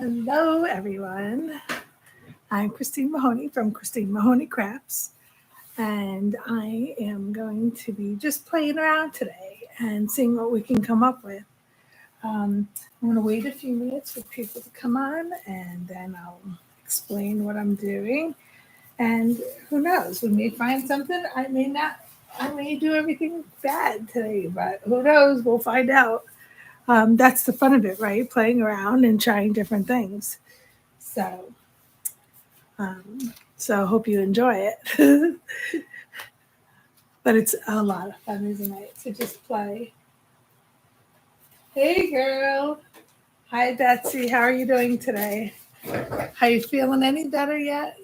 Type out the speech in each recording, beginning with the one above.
Hello, everyone. I'm Christine Mahoney from Christine Mahoney Crafts, and I am going to be just playing around today and seeing what we can come up with. I'm going to wait a few minutes for people to come on, and then I'll explain what I'm doing. And who knows, we may find something. I may not. I may do everything bad today, but who knows? We'll find out. That's the fun of it, right? Playing around and trying different things. So so I hope you enjoy it. But it's a lot of fun, isn't it? To just play. Hey girl. Hi Betsy. How are you doing today? Are you feeling any better yet?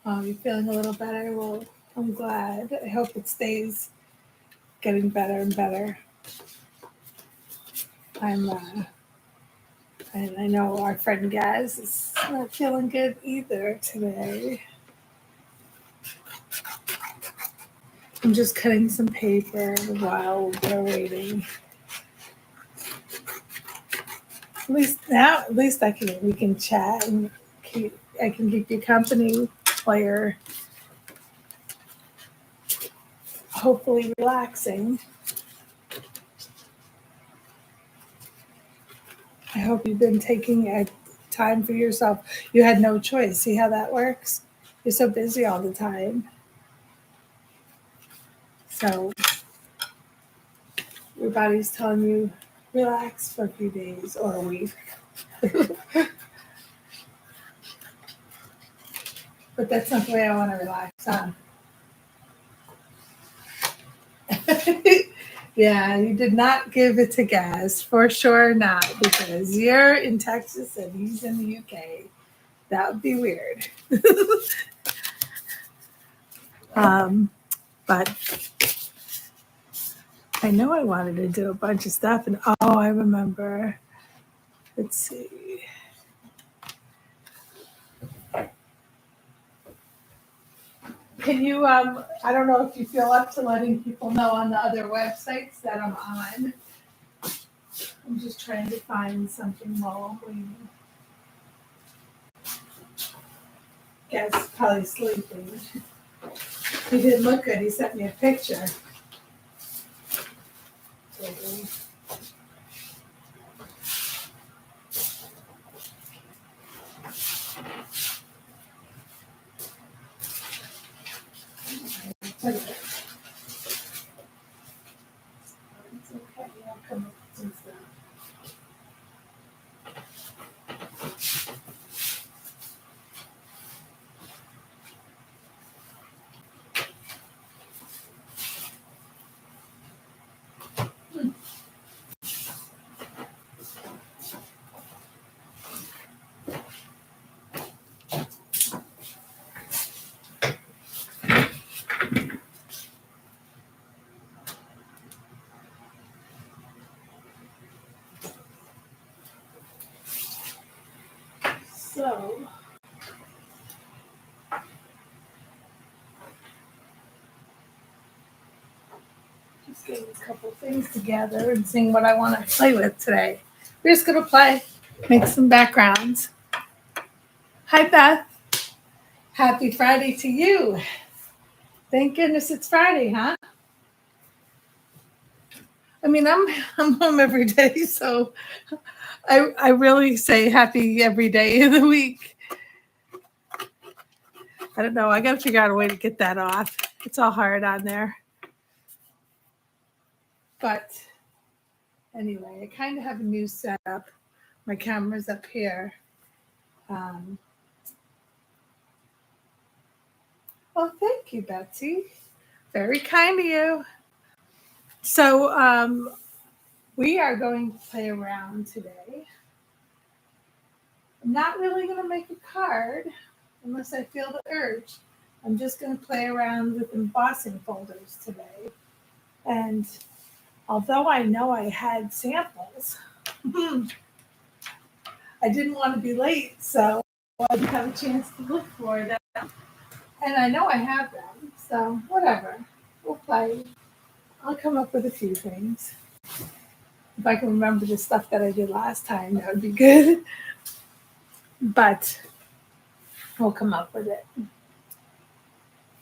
Oh, you're feeling a little better? Well, I'm glad. I hope it stays getting better and better. I'm and I know our friend Gaz is not feeling good either today. I'm just cutting some paper while we're waiting. At least we can chat and I can keep you company while you're hopefully relaxing. I hope you've been taking a time for yourself. You had no choice. See how that works? You're so busy all the time. So your body's telling you relax for a few days or a week. But that's not the way I want to relax on. Yeah, you did not give it to Gaz, for sure not, because you're in Texas and he's in the UK. That would be weird. But I know I wanted to do a bunch of stuff, and I remember. Let's see. Can you? I don't know if you feel up to letting people know on the other websites that I'm on. I'm just trying to find something while I'm waiting. Gaz is probably sleeping. He didn't look good. He sent me a picture. It's okay. I'll come up with some stuff. So, just getting a couple things together and seeing what I want to play with today. We're just going to play, make some backgrounds. Hi, Beth. Happy Friday to you. Thank goodness it's Friday, huh? I mean, I'm home every day, so I really say happy every day of the week. I don't know. I got to figure out a way to get that off. It's all hard on there. But anyway, I kind of have a new setup. My camera's up here. Oh, thank you, Betsy. Very kind of you. So we are going to play around today. I'm not really going to make a card unless I feel the urge. I'm just going to play around with embossing folders today. And although I know I had samples, I didn't want to be late, so I didn't have a chance to look for them. And I know I have them, so whatever. We'll play. I'll come up with a few things. If I can remember the stuff that I did last time, that would be good. But we'll come up with it.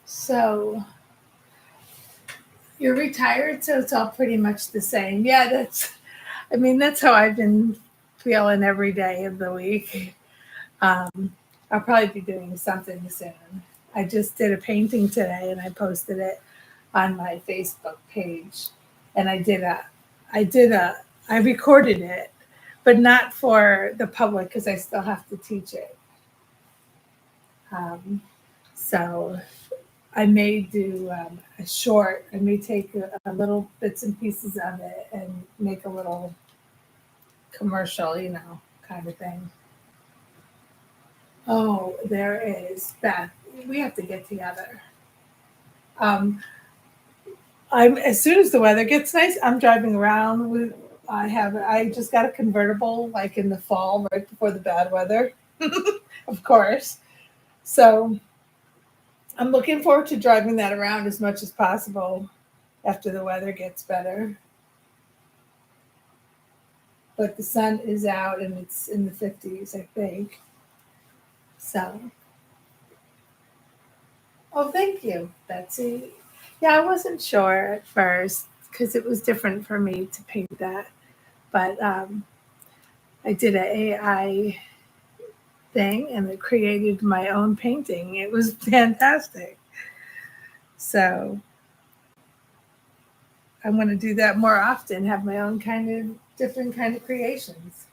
So you're retired, so it's all pretty much the same. Yeah, that's how I've been feeling every day of the week. I'll probably be doing something soon. I just did a painting today and I posted it on my Facebook page. And I recorded it, but not for the public because I still have to teach it. So I may do a short. I may take a little bits and pieces of it and make a little commercial, kind of thing. Oh, there is Beth. We have to get together. As soon as the weather gets nice, I'm driving around. I just got a convertible like in the fall, right before the bad weather, of course. So I'm looking forward to driving that around as much as possible after the weather gets better. But the sun is out and it's in the 50s, I think. So, oh, thank you, Betsy. Yeah, I wasn't sure at first because it was different for me to paint that. But I did an AI thing and it created my own painting. It was fantastic. So I'm going to do that more often, have my own different kind of creations.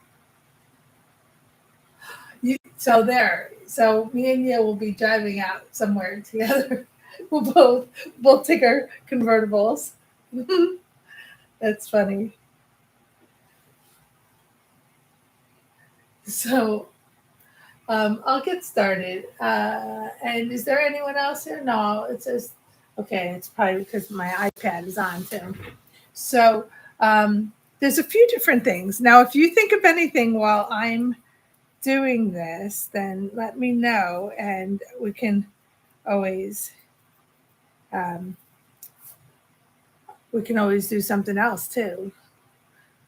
So me and you will be driving out somewhere together. We'll both take our convertibles. That's funny. So I'll get started. And is there anyone else here? No, it says, okay, it's probably because my iPad is on too. So there's a few different things. Now, if you think of anything while I'm doing this, then let me know and we can always do something else too.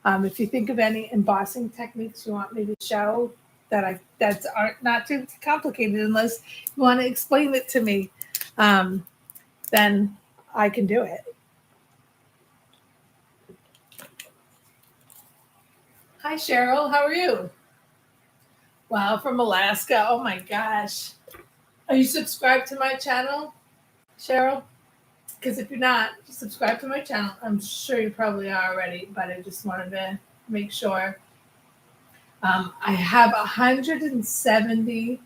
If you think of any embossing techniques you want me to show that's not too complicated, unless you want to explain it to me, then I can do it. Hi, Cheryl. How are you? Wow, from Alaska. Oh my gosh. Are you subscribed to my channel, Cheryl? Because if you're not, subscribe to my channel. I'm sure you probably are already, but I just wanted to make sure. I have 170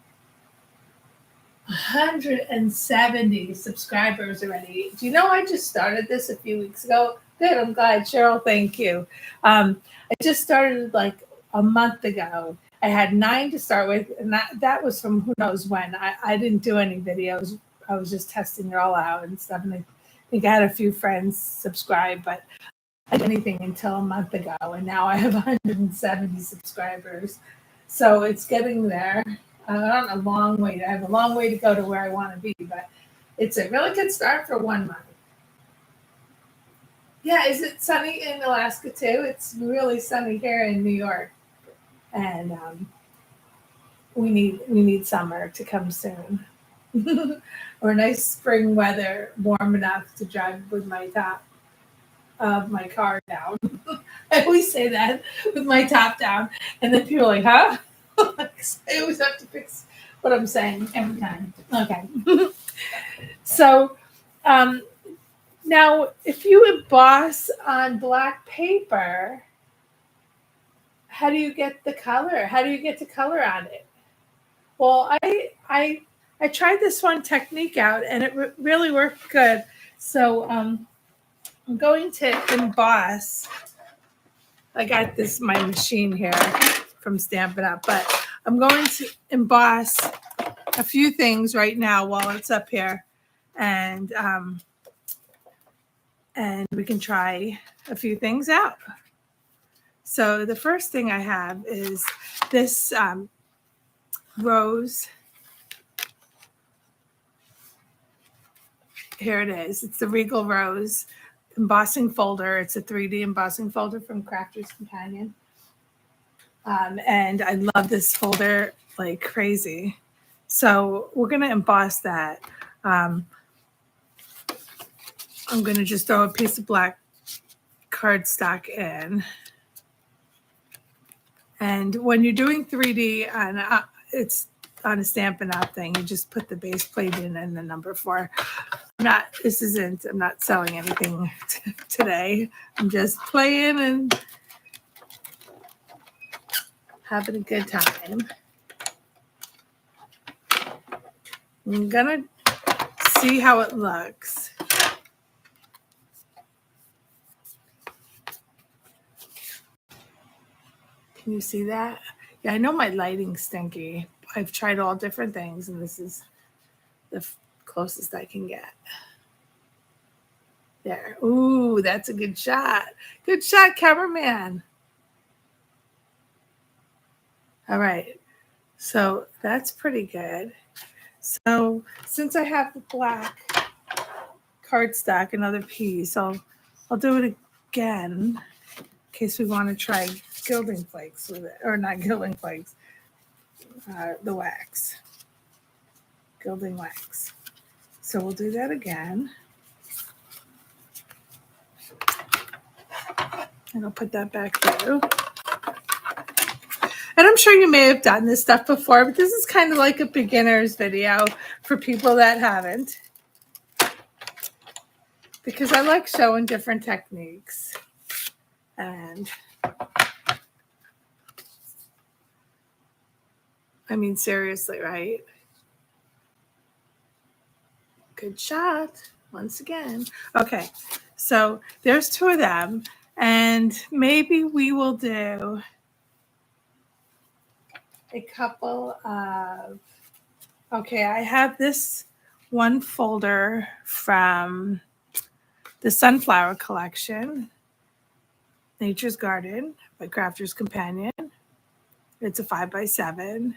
subscribers already. Do you know I just started this a few weeks ago? Good, I'm glad. Cheryl, thank you. I just started like a month ago. I had 9 to start with, and that was from who knows when. I didn't do any videos. I was just testing it all out and stuff. And I think I had a few friends subscribe, but I didn't do anything until a month ago. And now I have 170 subscribers. So it's getting there. I have a long way to go to where I want to be, but it's a really good start for 1 month. Yeah, is it sunny in Alaska too? It's really sunny here in New York. And we need summer to come soon, or nice spring weather, warm enough to drive with my top of my car down. I always say that, with my top down, and then people are like, "Huh?" I always have to fix what I'm saying every time. Okay, so now if you emboss on black paper, how do you get the color? How do you get the color on it? Well, I tried this one technique out, and it really worked good. So I'm going to emboss. I got my machine here from Stampin' Up, but I'm going to emboss a few things right now while it's up here, and and we can try a few things out. So the first thing I have is this rose. Here it is. It's the Regal Rose embossing folder. It's a 3D embossing folder from Crafter's Companion. And I love this folder like crazy. So we're going to emboss that. I'm going to just throw a piece of black cardstock in. And when you're doing 3D, and it's on a Stampin' Up! Thing, you just put the base plate in and the number 4. I'm not selling anything today. I'm just playing and having a good time. I'm gonna see how it looks. Can you see that? Yeah, I know my lighting's stinky. I've tried all different things, and this is the closest I can get. There. Ooh, that's a good shot. Good shot, cameraman. All right. So that's pretty good. So since I have the black cardstock, another piece, I'll do it again in case we want to try gilding flakes with it, or not gilding flakes, the wax, gilding wax. So we'll do that again. And I'll put that back through. And I'm sure you may have done this stuff before, but this is kind of like a beginner's video for people that haven't. Because I like showing different techniques. And I mean, seriously, right? Good shot. Once again. Okay, so there's 2 of them. And maybe we will do a couple of, okay, I have this one folder from the Sunflower Collection, Nature's Garden by Crafter's Companion. It's a 5x7.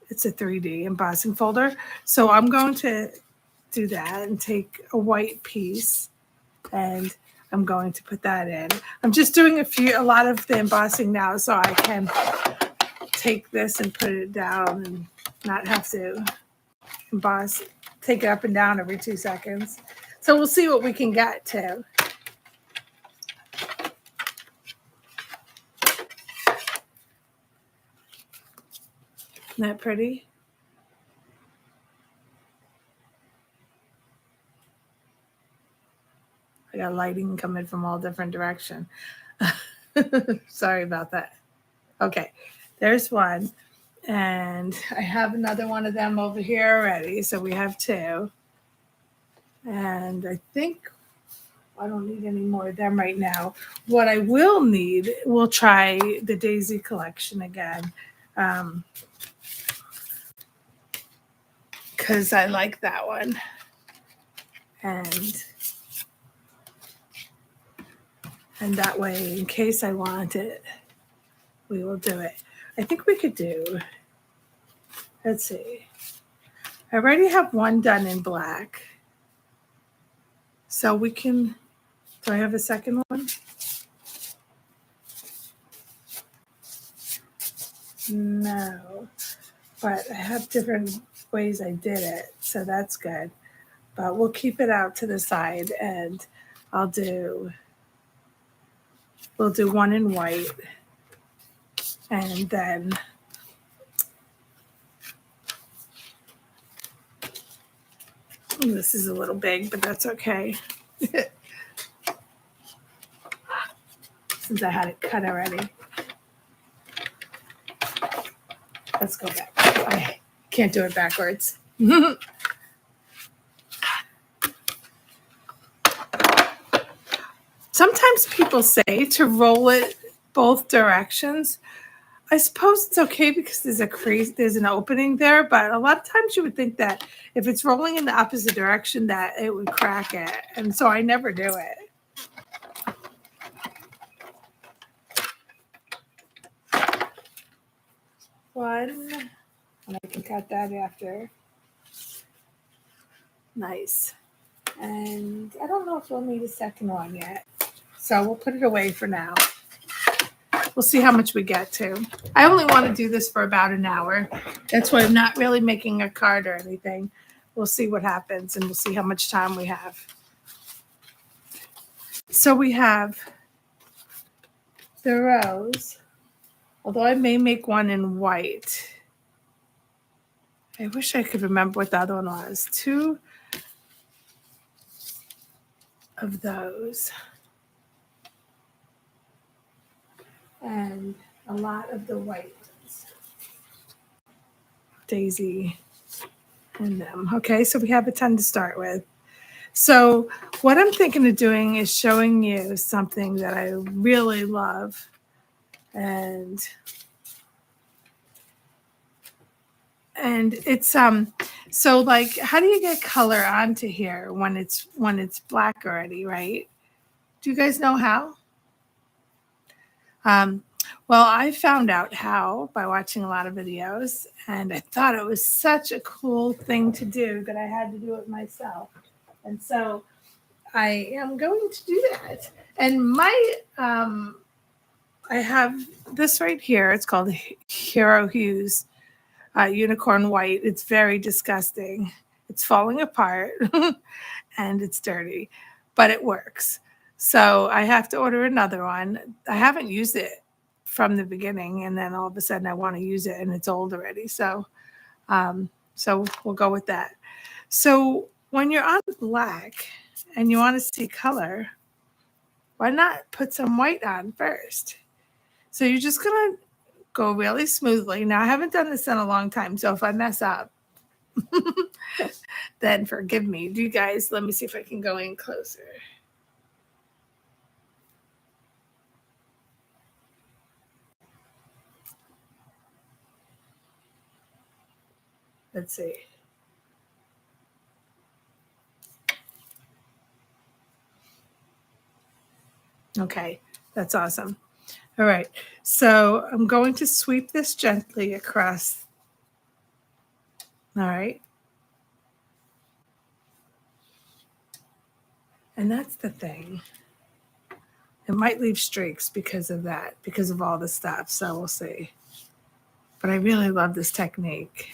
It's a 3D embossing folder. So I'm going to do that and take a white piece and I'm going to put that in. I'm just doing a lot of the embossing now so I can take this and put it down and not have to emboss, take it up and down every 2 seconds. So we'll see what we can get to. Isn't that pretty? I got lighting coming from all different directions. Sorry about that. Okay, there's one. And I have another one of them over here already. So we have 2. And I think I don't need any more of them right now. What I will need, we'll try the Daisy collection again. Because I like that one. And that way, in case I want it, we will do it. I think we could do, let's see. I already have one done in black. So we can, do I have a second one? No, but I have different ways I did it. So that's good. But we'll keep it out to the side and we'll do one in white. And then this is a little big, but that's okay. Since I had it cut already. Let's go back. I can't do it backwards. Sometimes people say to roll it both directions. I suppose it's okay because there's an opening there, but a lot of times you would think that if it's rolling in the opposite direction that it would crack it. And so I never do it. One, and I can cut that after. Nice. And I don't know if we'll need a second one yet. So we'll put it away for now. We'll see how much we get to. I only want to do this for about an hour. That's why I'm not really making a card or anything. We'll see what happens and we'll see how much time we have. So we have the rose, although I may make one in white. I wish I could remember what the other one was. 2 of those. And a lot of the white ones. Daisy and them. Okay, so we have a ton to start with. So what I'm thinking of doing is showing you something that I really love. And it's so like, how do you get color onto here when it's black already, right? Do you guys know how? Well, I found out how by watching a lot of videos, and I thought it was such a cool thing to do that I had to do it myself. And so I am going to do that. And my, I have this right here. It's called Hero Hues Unicorn White. It's very disgusting. It's falling apart and it's dirty, but it works. So I have to order another one. I haven't used it from the beginning, and then all of a sudden I want to use it, and it's old already. So, so we'll go with that. So when you're on black and you want to see color, why not put some white on first? So you're just gonna go really smoothly. Now I haven't done this in a long time, so if I mess up, then forgive me. Do you guys? Let me see if I can go in closer. Let's see. Okay, that's awesome. All right, so I'm going to sweep this gently across. All right. And that's the thing. It might leave streaks because of that, because of all the stuff. So we'll see. But I really love this technique.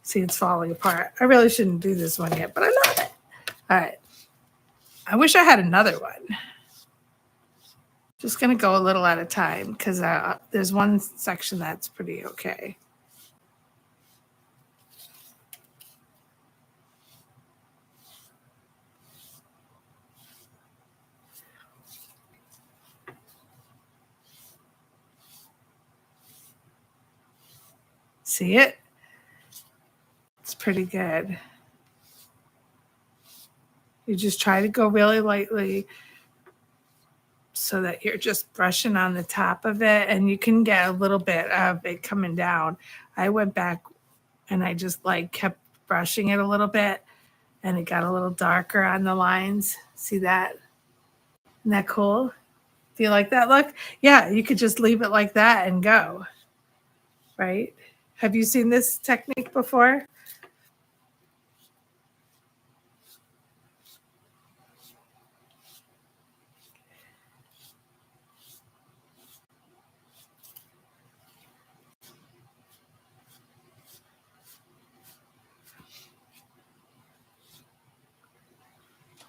See, it's falling apart. I really shouldn't do this one yet, but I love it. All right. I wish I had another one. Just going to go a little at a time because there's one section that's pretty okay. See it? It's pretty good. You just try to go really lightly so that you're just brushing on the top of it, and you can get a little bit of it coming down. I went back and I just like kept brushing it a little bit, and it got a little darker on the lines. See that? Isn't that cool? Do you like that look? Yeah, you could just leave it like that and go, right? Have you seen this technique before?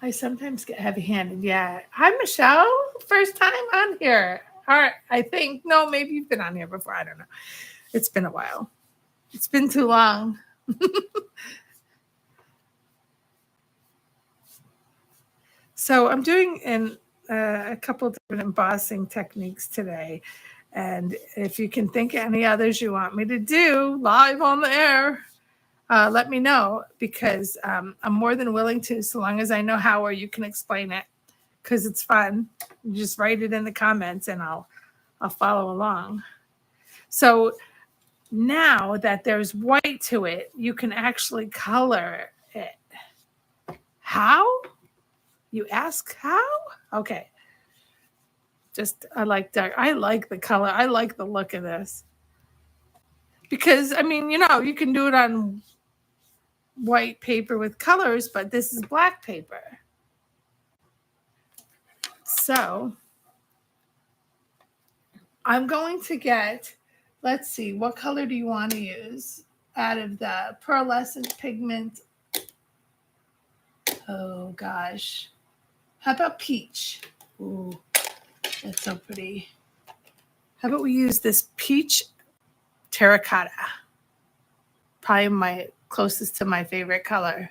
I sometimes get heavy-handed. Yeah. Hi, Michelle. First time on here. All right. I think, no, maybe you've been on here before. I don't know. It's been a while. It's been too long. So I'm doing a couple different embossing techniques today. And if you can think of any others you want me to do live on the air, let me know, because I'm more than willing to, so long as I know how or you can explain it, because it's fun. You just write it in the comments and I'll I'll follow along. So now that there's white to it, you can actually color it. How? You ask how? Okay. Just, I like dark. I like the color. I like the look of this. Because, I mean, you can do it on white paper with colors, but this is black paper. So I'm going to get, let's see, what color do you want to use out of the pearlescent pigment? Oh gosh. How about peach? Ooh, that's so pretty. How about we use this peach terracotta? Probably my closest to my favorite color.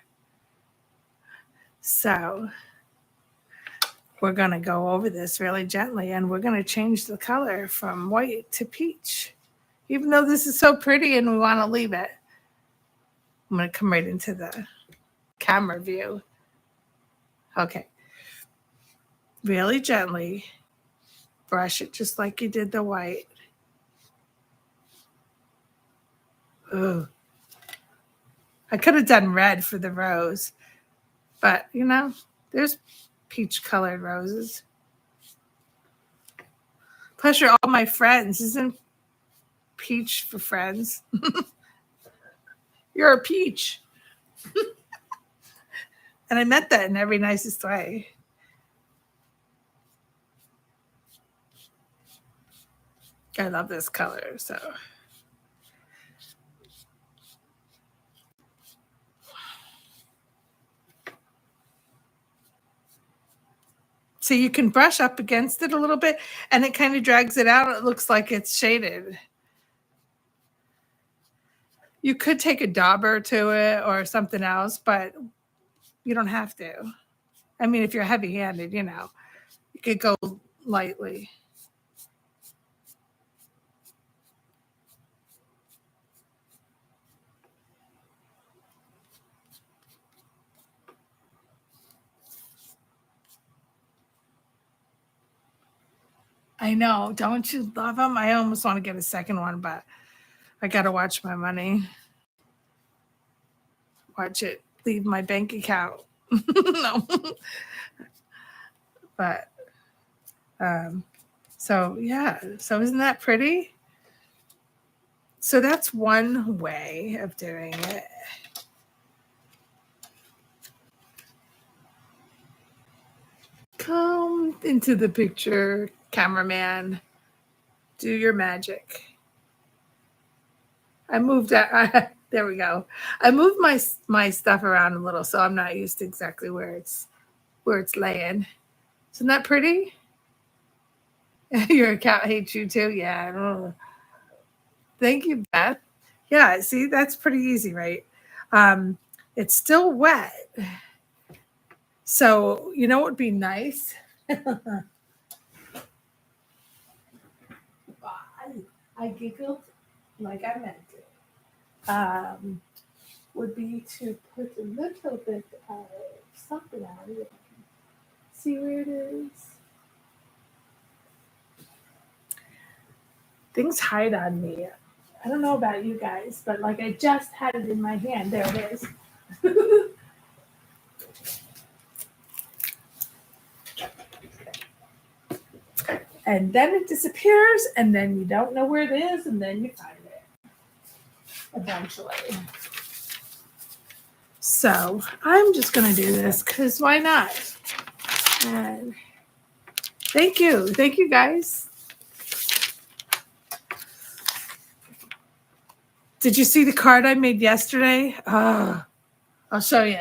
So we're going to go over this really gently, and we're going to change the color from white to peach. Even though this is so pretty and we want to leave it, I'm going to come right into the camera view. Okay. Really gently brush it just like you did the white. Ooh. I could have done red for the rose, but there's peach colored roses. Plus, you're all my friends. Isn't peach for friends? You're a peach. And I meant that in every nicest way. I love this color, so. So you can brush up against it a little bit, and it kind of drags it out. It looks like it's shaded. You could take a dauber to it or something else, but you don't have to. I mean, if you're heavy-handed, you could go lightly. I know. Don't you love them? I almost want to get a second one, but I got to watch my money. Watch it leave my bank account. No. But, so yeah. So isn't that pretty? So that's one way of doing it. Come into the picture, cameraman. Do your magic. I moved that. There we go. I moved my stuff around a little, so I'm not used to exactly where it's laying. Isn't that pretty? Your cat hates you too. Yeah. Thank you, Beth. Yeah. See, that's pretty easy, right? It's still wet. So what would be nice? I giggled like I meant it. Would be to put a little bit of something on it. See where it is? Things hide on me. I don't know about you guys, but like I just had it in my hand. There it is. And then it disappears, and then you don't know where it is, and then you find it eventually. So I'm just going to do this because why not? And thank you. Thank you, guys. Did you see the card I made yesterday? I'll show you.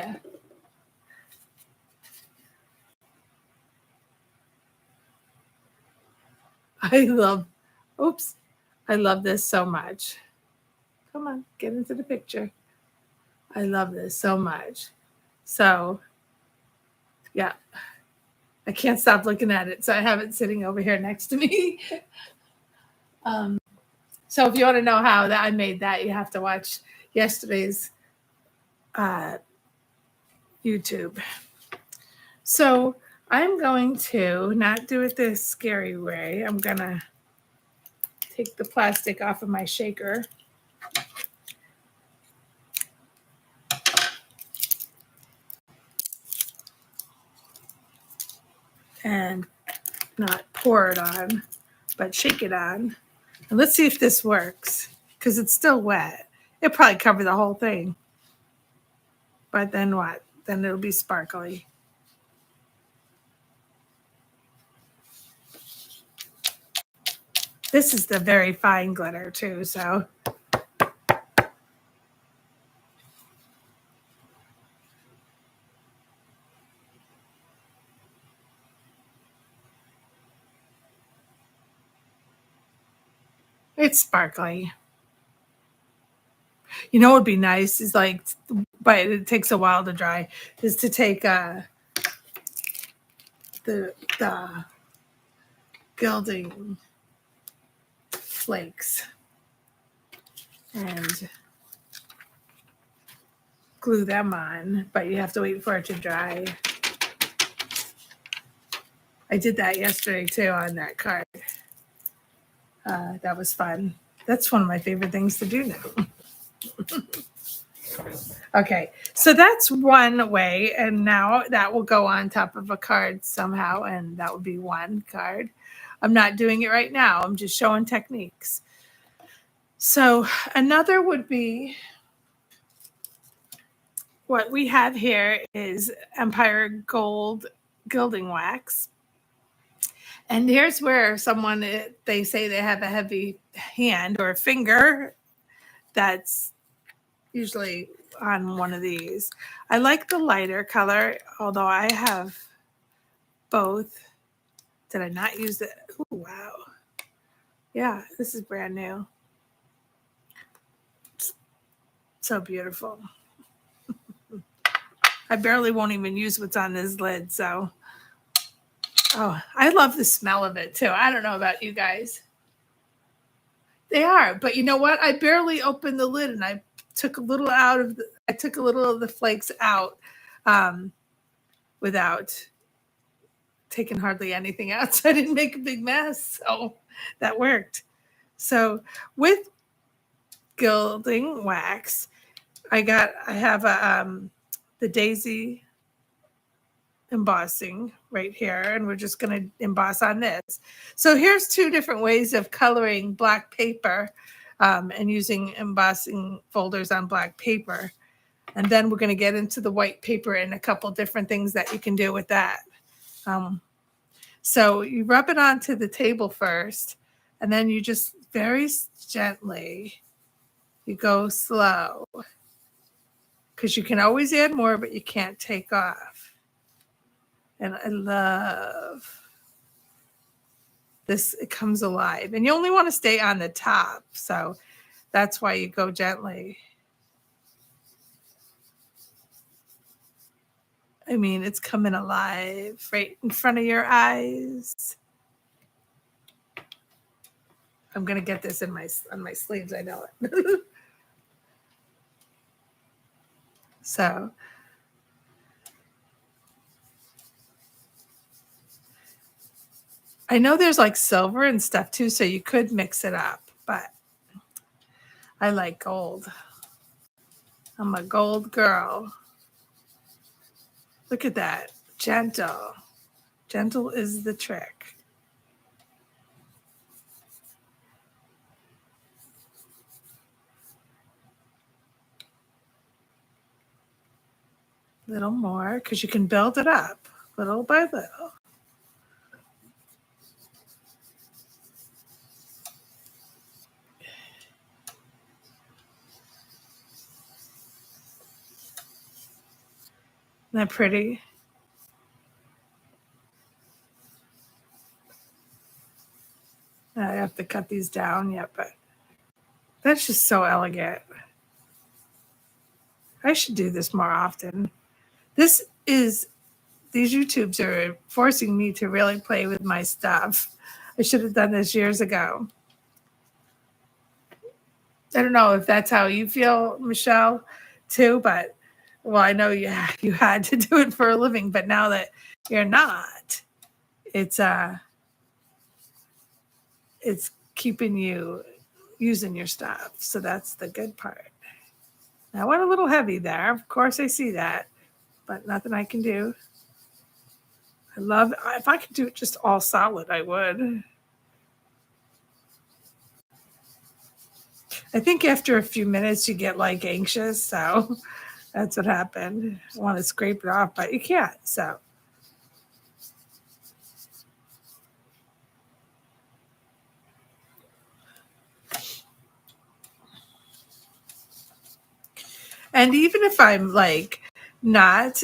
I love this so much. Come on, get into the picture. I love this so much. So, yeah, I can't stop looking at it. So I have it sitting over here next to me. So if you want to know how that I made that, you have to watch yesterday's YouTube. So I'm going to not do it the scary way. I'm going to take the plastic off of my shaker. And not pour it on, but shake it on. And let's see if this works, because it's still wet. It'll probably cover the whole thing. But then what? Then it'll be sparkly. This is the very fine glitter too, so. It's sparkly. You know what would be nice is like, but it takes a while to dry, is to take the gilding flakes and glue them on, but you have to wait for it to dry. I did that yesterday too on that card. That was fun. That's one of my favorite things to do now. Okay, so that's one way, and now that will go on top of a card somehow, and that would be one card. I'm not doing it right now. I'm just showing techniques. So another would be, what we have here is Empire Gold Gilding Wax. And here's where someone, they say they have a heavy hand or a finger. That's usually on one of these. I like the lighter color, although I have both. Did I not use it? Oh, wow. Yeah, this is brand new. So beautiful. I barely won't even use what's on this lid, so. Oh, I love the smell of it too. I don't know about you guys. They are, but you know what? I barely opened the lid, and I took a little of the flakes out without taking hardly anything out, so I didn't make a big mess. So that worked. So with gilding wax, I have the daisy embossing right here, and we're just going to emboss on this. So here's two different ways of coloring black paper and using embossing folders on black paper. And then we're going to get into the white paper and a couple different things that you can do with that. So you rub it onto the table first, and then you just very gently, you go slow, because you can always add more, but you can't take off. And I love this. It comes alive. And you only want to stay on the top. So that's why you go gently. I mean, it's coming alive right in front of your eyes. I'm going to get this on my sleeves. I know it. So. I know there's like silver and stuff too, so you could mix it up, but I like gold. I'm a gold girl. Look at that. Gentle. Gentle is the trick. Little more, because you can build it up little by little. Isn't that pretty? I have to cut these down yet, but that's just so elegant. I should do this more often. These YouTubes are forcing me to really play with my stuff. I should have done this years ago. I don't know if that's how you feel, Michelle, too, but well, I know you had to do it for a living, but now that you're not, it's keeping you using your stuff. So that's the good part. Now, I went a little heavy there. Of course, I see that, but nothing I can do. I love, if I could do it just all solid, I would. I think after a few minutes, you get like anxious. So that's what happened. I want to scrape it off, but you can't. So. And even if I'm like not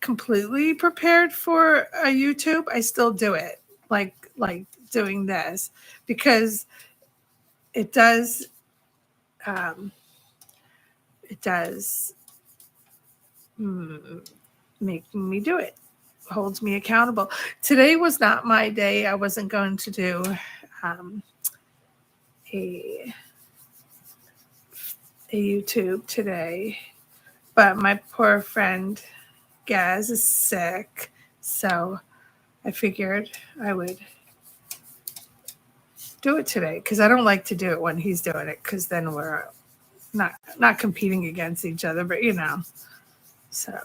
completely prepared for a YouTube, I still do it. Like doing this, because it does make me do it. Holds me accountable. Today was not my day. I wasn't going to do a YouTube today, but my poor friend Gaz is sick, so I figured I would do it today, because I don't like to do it when he's doing it, because then we're not competing against each other, but so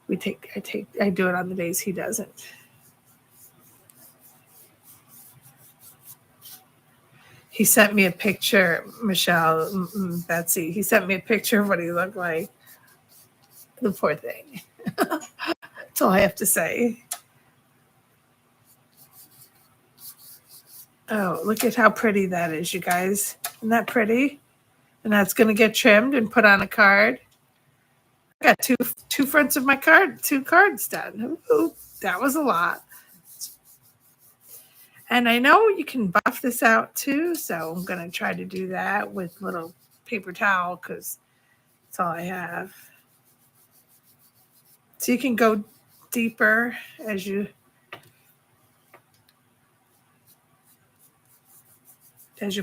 I do it on the days he doesn't. He sent me a picture, Michelle, Betsy. He sent me a picture of what he looked like. The poor thing. That's all I have to say. Oh, look at how pretty that is, you guys. Isn't that pretty? And that's going to get trimmed and put on a card. I got two fronts of my card, 2 cards done. Ooh, that was a lot. And I know you can buff this out too, so I'm going to try to do that with little paper towel, because that's all I have. So you can go deeper as you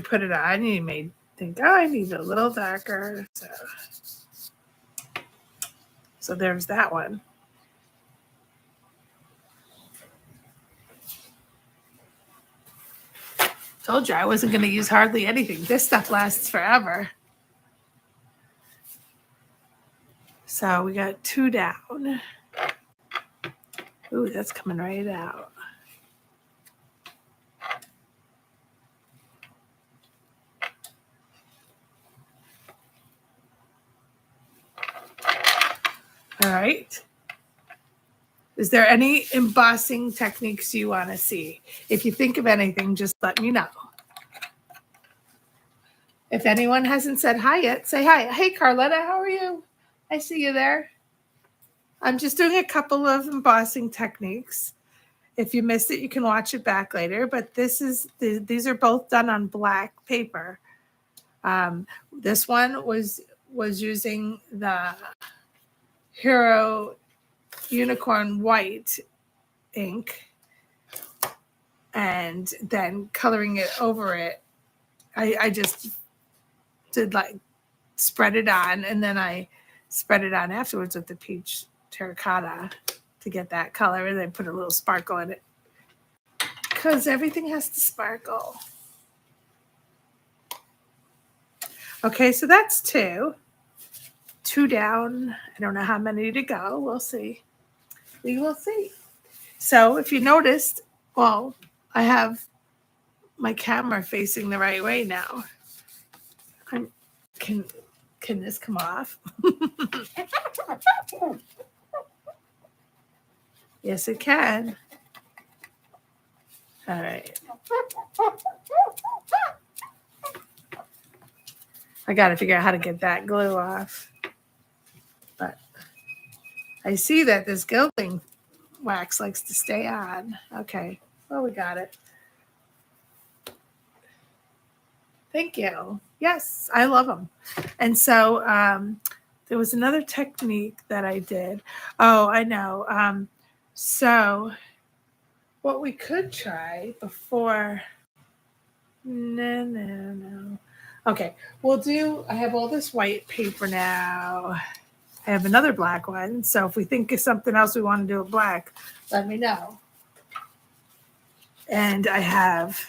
put it on. You may think, oh, I need a little darker. So there's that one. Told you I wasn't going to use hardly anything. This stuff lasts forever. So we got 2 down. Ooh, that's coming right out. All right. Is there any embossing techniques you want to see? If you think of anything, just let me know. If anyone hasn't said hi yet, say hi. Hey, Carletta, how are you? I see you there. I'm just doing a couple of embossing techniques. If you missed it, you can watch it back later. But these are both done on black paper. This one was using the Hero Unicorn White ink, and then coloring it over it. I just did like spread it on, and then I spread it on afterwards with the peach terracotta to get that color, and then put a little sparkle in it, because everything has to sparkle. Okay, so that's 2 down. I don't know how many to go. We'll see. We will see. So if you noticed, well, I have my camera facing the right way now. Can this come off? Yes, it can. All right. I got to figure out how to get that glue off. But I see that this gilding wax likes to stay on. Okay. Well, we got it. Thank you. Yes, I love them. And so there was another technique that I did. Oh, I know. So what we could try before... No. Okay, I have all this white paper now. I have another black one. So if we think of something else we want to do with black, let me know. And I have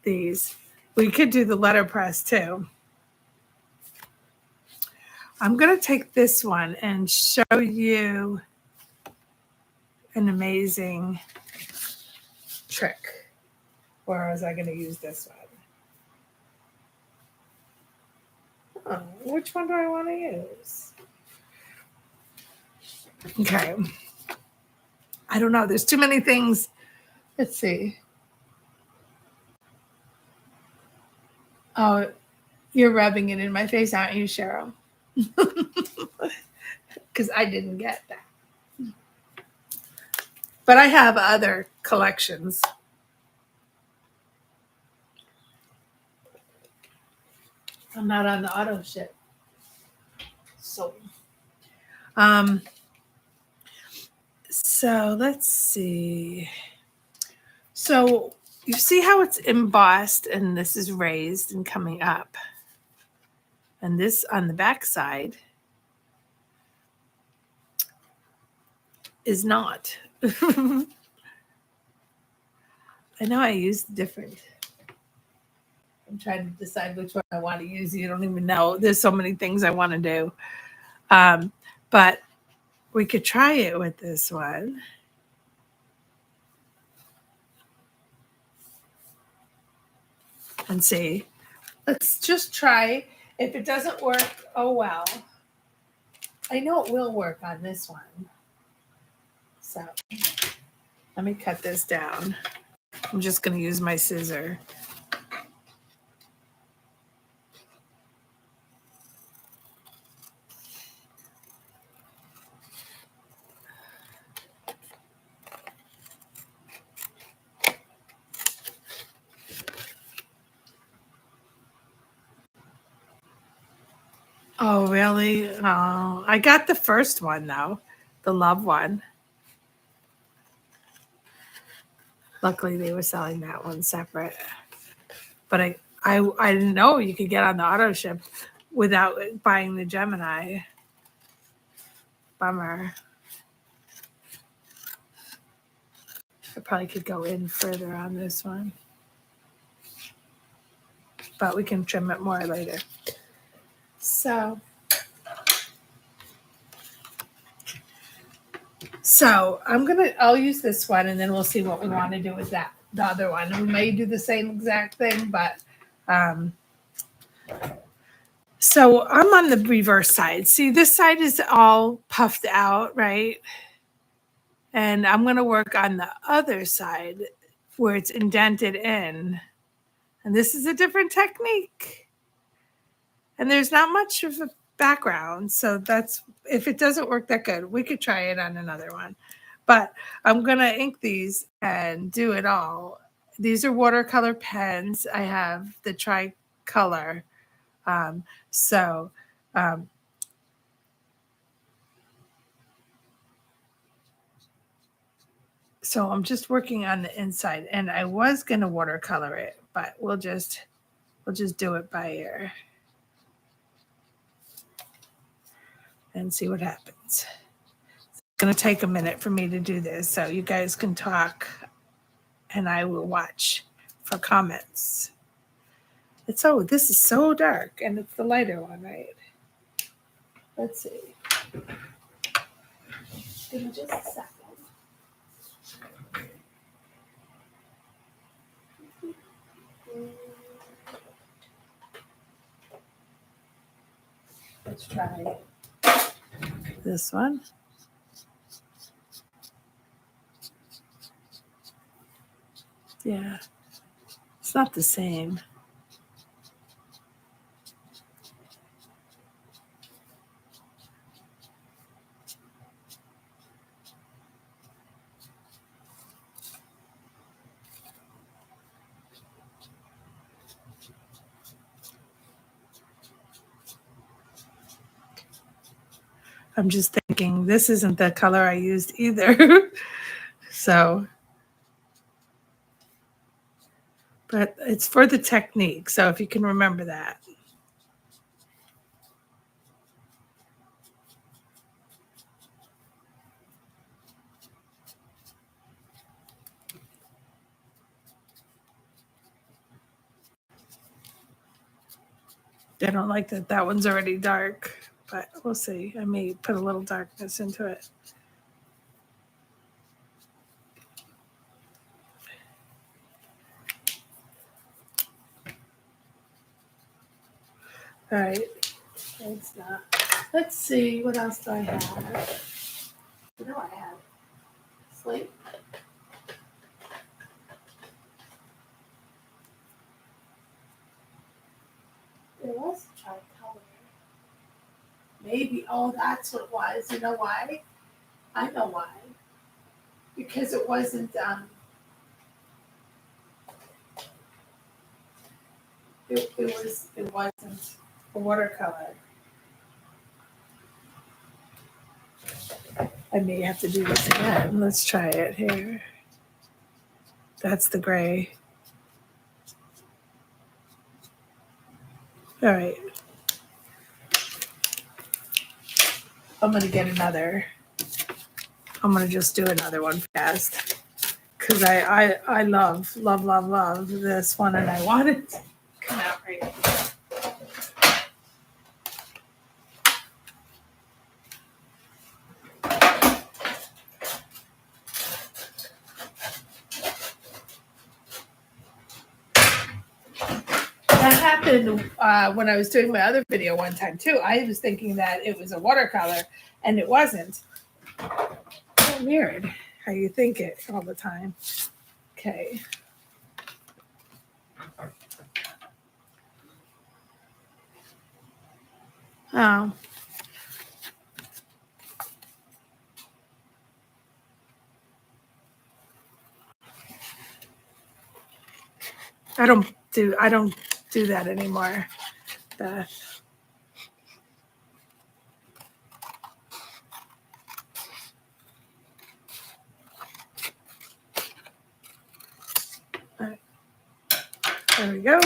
these. We could do the letterpress too. I'm going to take this one and show you an amazing trick. Where was I going to use this one? Oh, which one do I want to use? Okay. I don't know. There's too many things. Let's see. Oh, you're rubbing it in my face, aren't you, Cheryl? Because I didn't get that. But I have other collections. I'm not on the auto ship. So let's see. So you see how it's embossed and this is raised and coming up. And this on the back side is not. I know I used different. I'm trying to decide which one I want to use. You don't even know. There's so many things I want to do. But we could try it with this one. And see. Let's just try. If it doesn't work, oh well. I know it will work on this one. So let me cut this down. I'm just going to use my scissor. Oh, really? Oh, I got the first one, though. The love one. Luckily, they were selling that one separate. But I didn't know you could get on the auto ship without buying the Gemini. Bummer. I probably could go in further on this one. But we can trim it more later. So I'll use this one and then we'll see what we want to do with the other one. We may do the same exact thing, but so I'm on the reverse side. See, this side is all puffed out, right? And I'm going to work on the other side where it's indented in. And this is a different technique. And there's not much of a background. So that's, if it doesn't work that good, we could try it on another one. But I'm going to ink these and do it all. These are watercolor pens. I have the tricolor. So I'm just working on the inside, and I was going to watercolor it, but we'll just do it by ear and see what happens. It's going to take a minute for me to do this, so you guys can talk and I will watch for comments. This is so dark, and it's the lighter one, right? Let's see. Give me just a second. Let's try this one. Yeah, it's not the same. I'm just thinking this isn't the color I used either. So, but it's for the technique. So if you can remember that. I don't like that that one's already dark, but we'll see. I may put a little darkness into it. All right, it's not. Let's see, what else do I have? What do I have? Slate. There was a tricolor. Maybe, oh, that's what it was. You know why? I know why. Because it wasn't, it wasn't a watercolor. I may have to do this again. Let's try it here. That's the gray. All right. I'm going to get another. I'm going to just do another one fast. Because I love this one, and I want it to come out right. That happened when I was doing my other video one time too. I was thinking that it was a watercolor, and it wasn't. So weird how you think it all the time. Okay. Oh. I don't do that anymore. Beth. All right. There we go.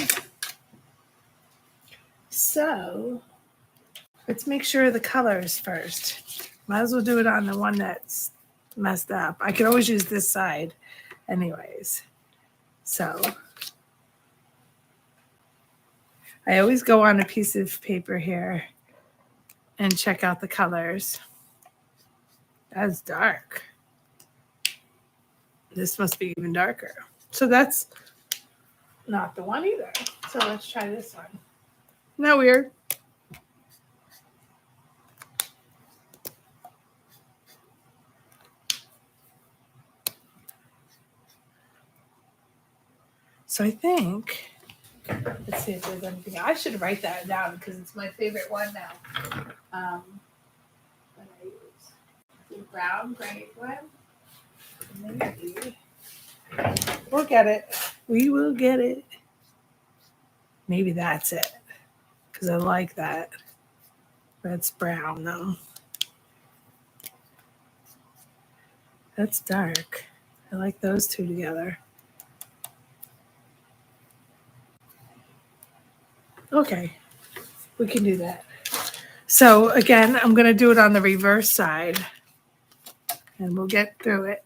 So let's make sure the colors first. Might as well do it on the one that's messed up. I could always use this side anyways. So I always go on a piece of paper here and check out the colors. That's dark. This must be even darker. So that's not the one either. So let's try this one. Isn't that weird? So I think, let's see if there's anything. I should write that down because it's my favorite one now. What I use the brown gray one. Maybe we'll get it. We will get it. Maybe that's it because I like that. That's brown though. That's dark. I like those two together. Okay, we can do that. So again, I'm going to do it on the reverse side and we'll get through it.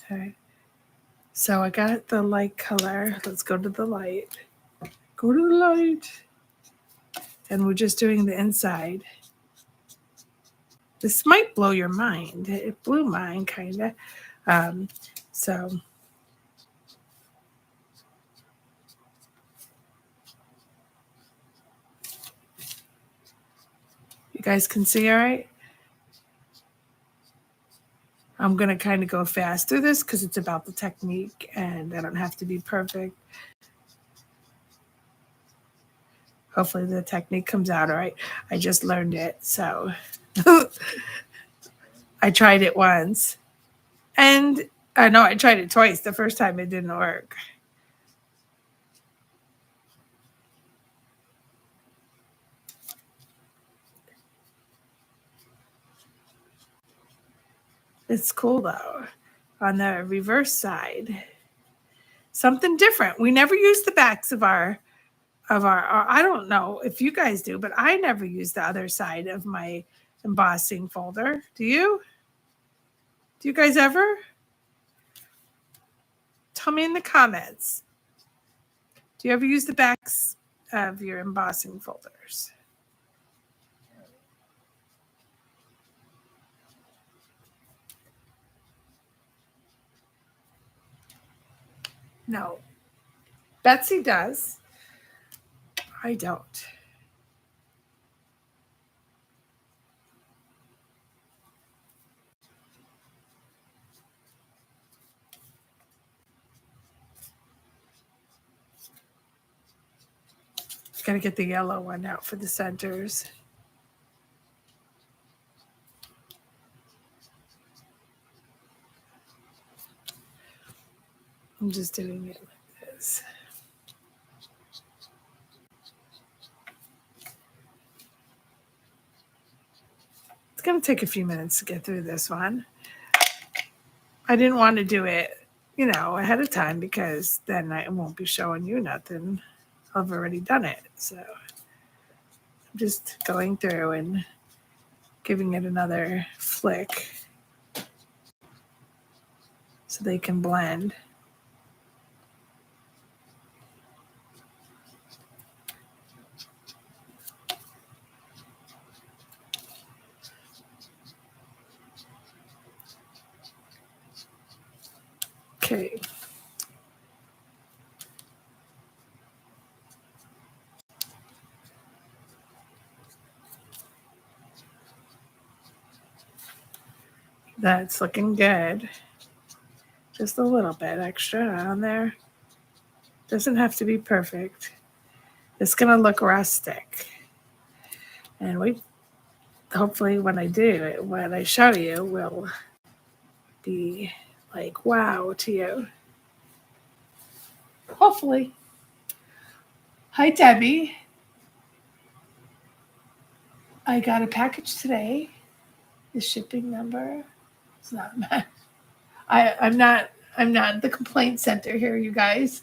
Okay. So I got the light color. Let's go to the light. Go to the light. And we're just doing the inside. This might blow your mind. It blew mine, kind of. So you guys can see all right? I'm going to kind of go fast through this because it's about the technique and I don't have to be perfect. Hopefully the technique comes out all right. I just learned it, so I tried it once. And I know I tried it twice. The first time it didn't work. It's cool though. On the reverse side, something different. We never use the backs of our I don't know if you guys do, but I never use the other side of my embossing folder. Do you? Do you guys ever? Tell me in the comments. Do you ever use the backs of your embossing folders. No, Betsy does. I don't. Got to get the yellow one out for the centers. I'm just doing it like this. It's going to take a few minutes to get through this one. I didn't want to do it, ahead of time because then I won't be showing you nothing. I've already done it. So I'm just going through and giving it another flick so they can blend. Okay. That's looking good. Just a little bit extra on there. Doesn't have to be perfect. It's going to look rustic. And hopefully when I do it, when I show you, will be like wow to you. Hopefully. Hi, Debbie. I got a package today. The shipping number. It's not mine. I'm not the complaint center here, you guys.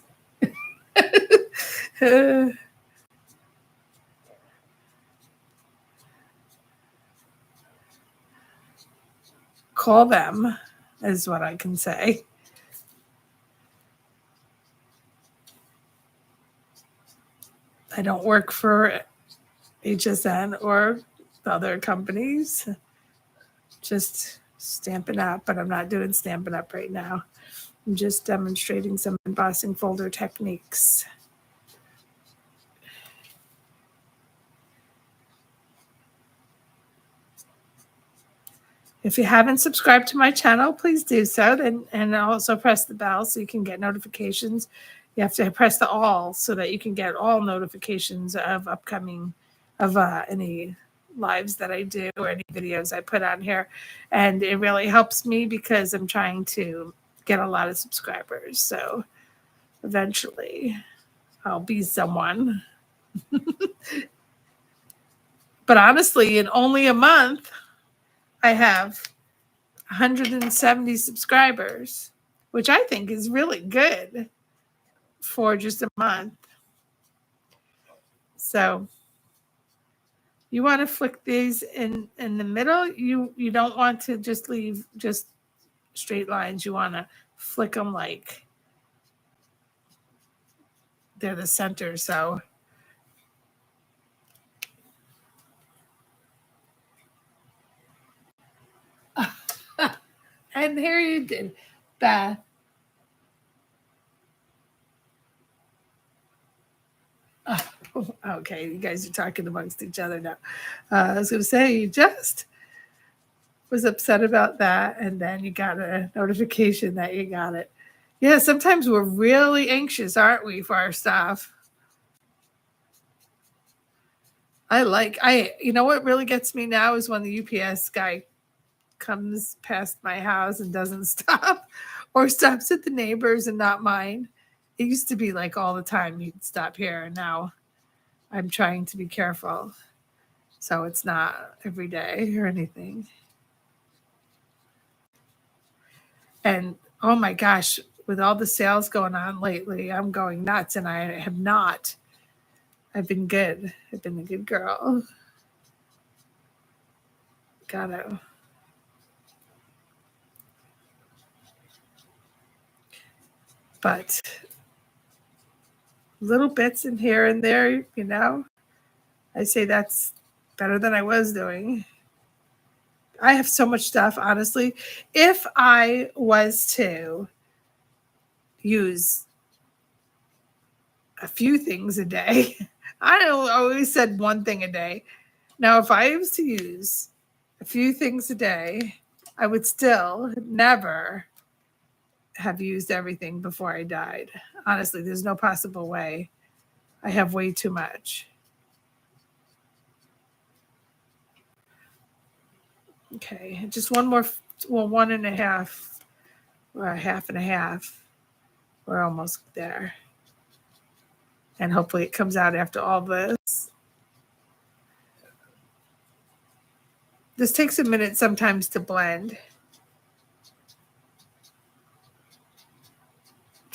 Call them is what I can say. I don't work for HSN or the other companies. Just Stampin' Up, but I'm not doing Stampin' Up right now. I'm just demonstrating some embossing folder techniques. If you haven't subscribed to my channel, please do so, and also press the bell so you can get notifications. You have to press the all so that you can get all notifications of upcoming, of any lives that I do or any videos I put on here. And it really helps me because I'm trying to get a lot of subscribers. So eventually I'll be someone. But honestly, in only a month, I have 170 subscribers, which I think is really good for just a month. So you want to flick these in the middle. You don't want to just leave just straight lines. You want to flick them like they're the center. So and here you did that. Okay, you guys are talking amongst each other now. I was going to say, you just was upset about that, and then you got a notification that you got it. Yeah, sometimes we're really anxious, aren't we, for our stuff? You know what really gets me now is when the UPS guy comes past my house and doesn't stop, or stops at the neighbors and not mine. It used to be like all the time he'd stop here, and now I'm trying to be careful. So it's not every day or anything. And oh my gosh, with all the sales going on lately, I'm going nuts, and I have not. I've been good. I've been a good girl. Gotta. But little bits in here and there, you know. I say that's better than I was doing. I have so much stuff, honestly. If I was to use a few things a day, I always said one thing a day. Now, if I was to use a few things a day, I would still never have used everything before I died. Honestly, there's no possible way. I have way too much. Okay, just one more, well, 1.5 or a half and a half. We're almost there. And hopefully it comes out after all this. This takes a minute sometimes to blend.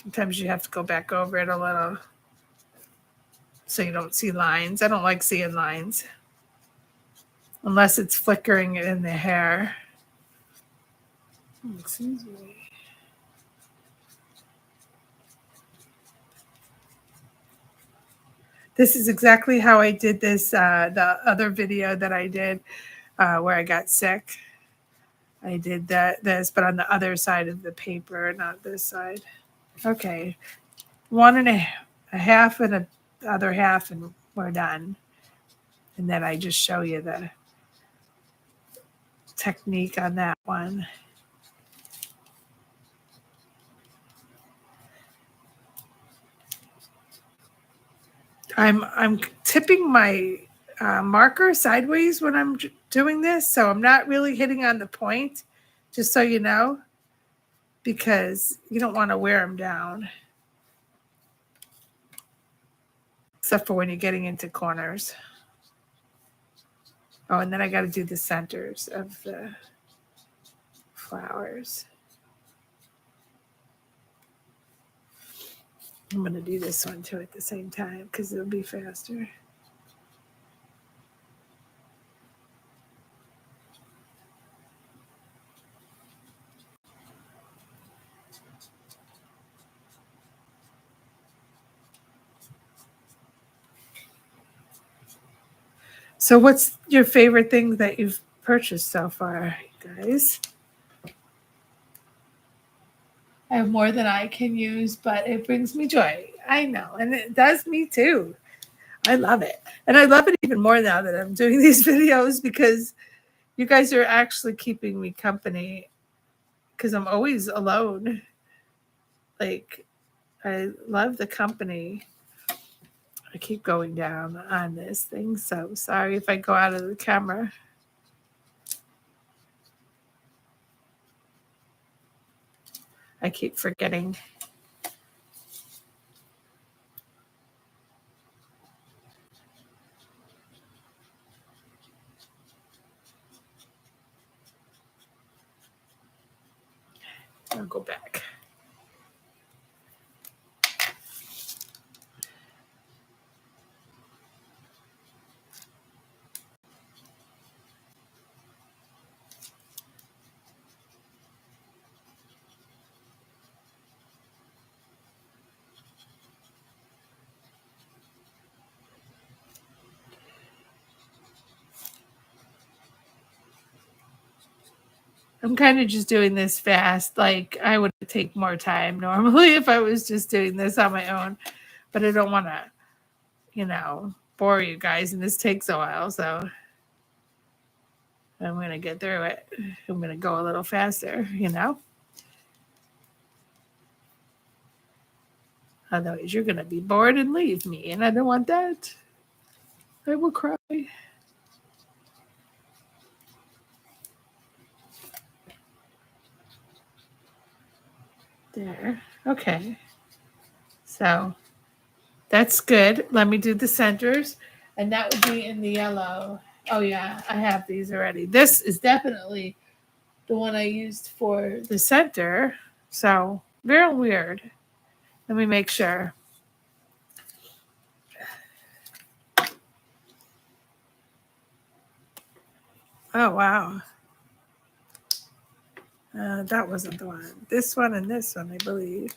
Sometimes you have to go back over it a little so you don't see lines. I don't like seeing lines unless it's flickering in the hair. Excuse me. This is exactly how I did this, the other video that I did where I got sick. I did this, but on the other side of the paper, not this side. Okay, 1.5 and the other half, and we're done. And then I just show you the technique on that one. I'm tipping my marker sideways when I'm doing this, so I'm not really hitting on the point, just so you know, because you don't want to wear them down, except for when you're getting into corners. Oh, and then I got to do the centers of the flowers. I'm going to do this one too at the same time because it'll be faster. So what's your favorite thing that you've purchased so far, guys? I have more than I can use, but it brings me joy. I know, and it does me too. I love it. And I love it even more now that I'm doing these videos because you guys are actually keeping me company because I'm always alone. Like, I love the company. I keep going down on this thing, so sorry if I go out of the camera. I keep forgetting. I'll go back. I'm kind of just doing this fast. Like, I would take more time normally if I was just doing this on my own, but I don't want to, bore you guys, and this takes a while, so I'm going to get through it. I'm going to go a little faster, Otherwise, you're going to be bored and leave me, and I don't want that. I will cry. There. Okay. So that's good. Let me do the centers, and that would be in the yellow. Oh, yeah, I have these already. This is definitely the one I used for the center. So very weird. Let me make sure. Oh, wow. That wasn't the one. This one and this one, I believe.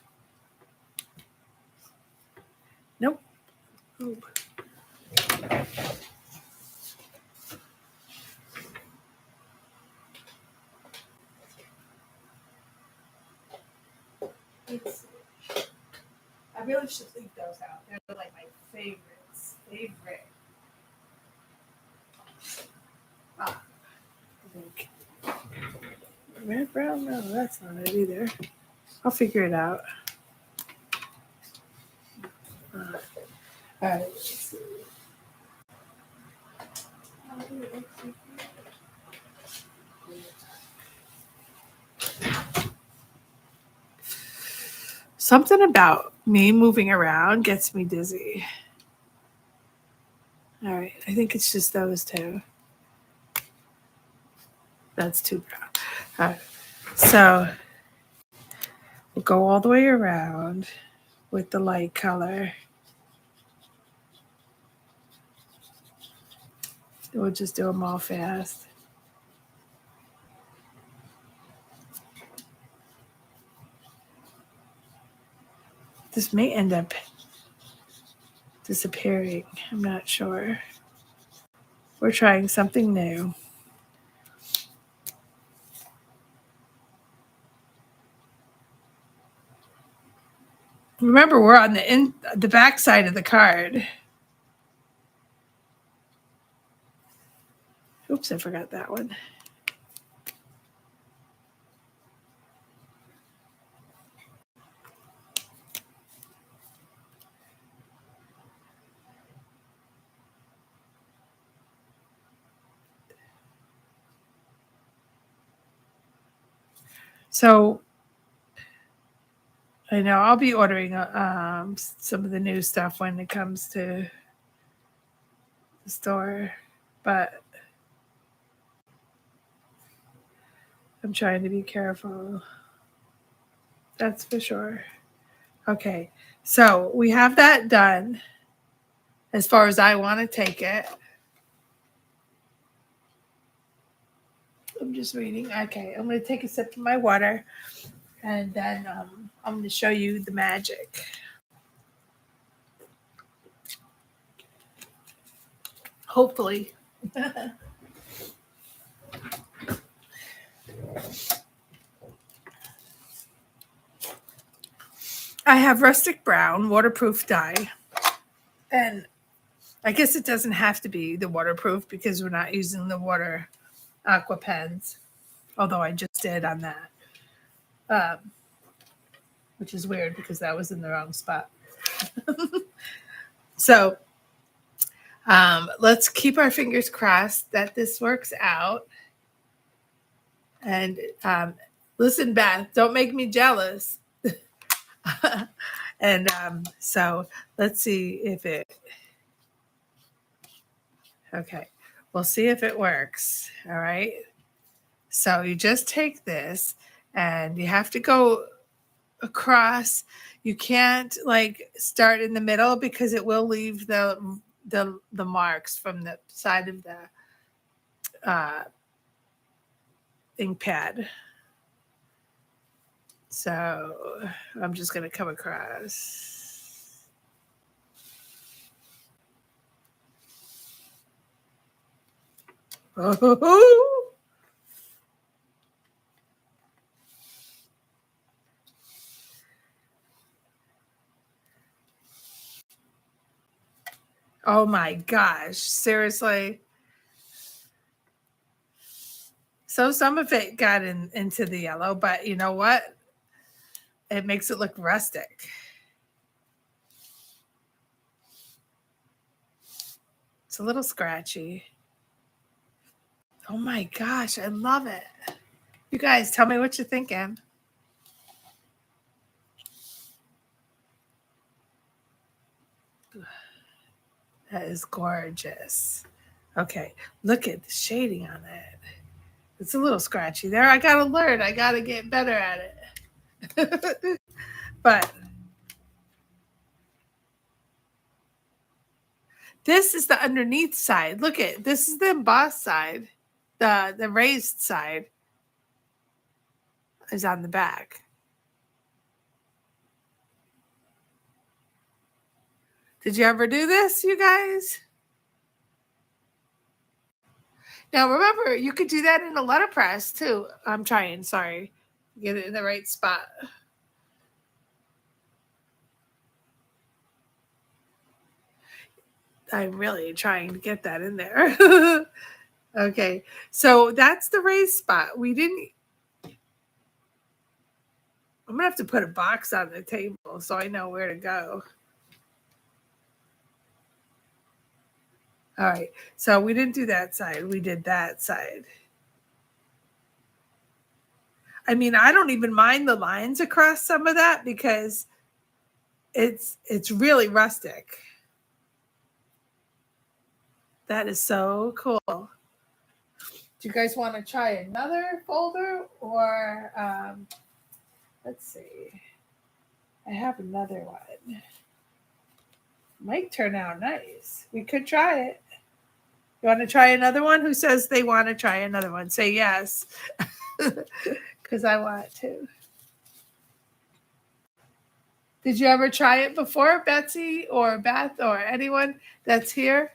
Nope. Oh. Let's see. I really should leave those out. They're like my favorites. Favorite. Ah, I think. Red, brown? No, that's not it either. I'll figure it out. All right. Let's see. Something about me moving around gets me dizzy. All right. I think it's just those two. That's too brown. All right. So we'll go all the way around with the light color. We'll just do them all fast. This may end up disappearing. I'm not sure. We're trying something new. Remember, we're on the back side of the card. Oops, I forgot that one. So I know I'll be ordering some of the new stuff when it comes to the store, but I'm trying to be careful. That's for sure. Okay, so we have that done as far as I want to take it. I'm just reading. Okay, I'm going to take a sip of my water, and then I'm going to show you the magic. Hopefully. I have rustic brown waterproof dye, and I guess it doesn't have to be the waterproof because we're not using the water aqua pens, although I just did on that, which is weird because that was in the wrong spot. So let's keep our fingers crossed that this works out. And listen, Beth, don't make me jealous. And so let's see if it, okay, we'll see if it works. All right. So you just take this and you have to go across. You can't like start in the middle because it will leave the marks from the side of the ink pad. So I'm just going to come across. Oh, oh my gosh. Seriously. So some of it got into the yellow, but you know what? It makes it look rustic. It's a little scratchy. Oh my gosh, I love it. You guys, tell me what you're thinking. That is gorgeous. Okay, look at the shading on it. It's a little scratchy there. I gotta learn. I gotta get better at it. But this is the underneath side. Look at this is the embossed side. The raised side is on the back. Did you ever do this, you guys? Now remember, you could do that in a letterpress too. I'm trying, sorry. Get it in the right spot. I'm really trying to get that in there. Okay, so that's the raised spot. We didn't. I'm gonna have to put a box on the table so I know where to go. All right, so we didn't do that side. We did that side. I mean, I don't even mind the lines across some of that because it's really rustic. That is so cool. Do you guys want to try another folder or let's see. I have another one. Might turn out nice. We could try it. You want to try another one? Who says they want to try another one? Say yes. Because I want to. Did you ever try it before, Betsy or Beth or anyone that's here?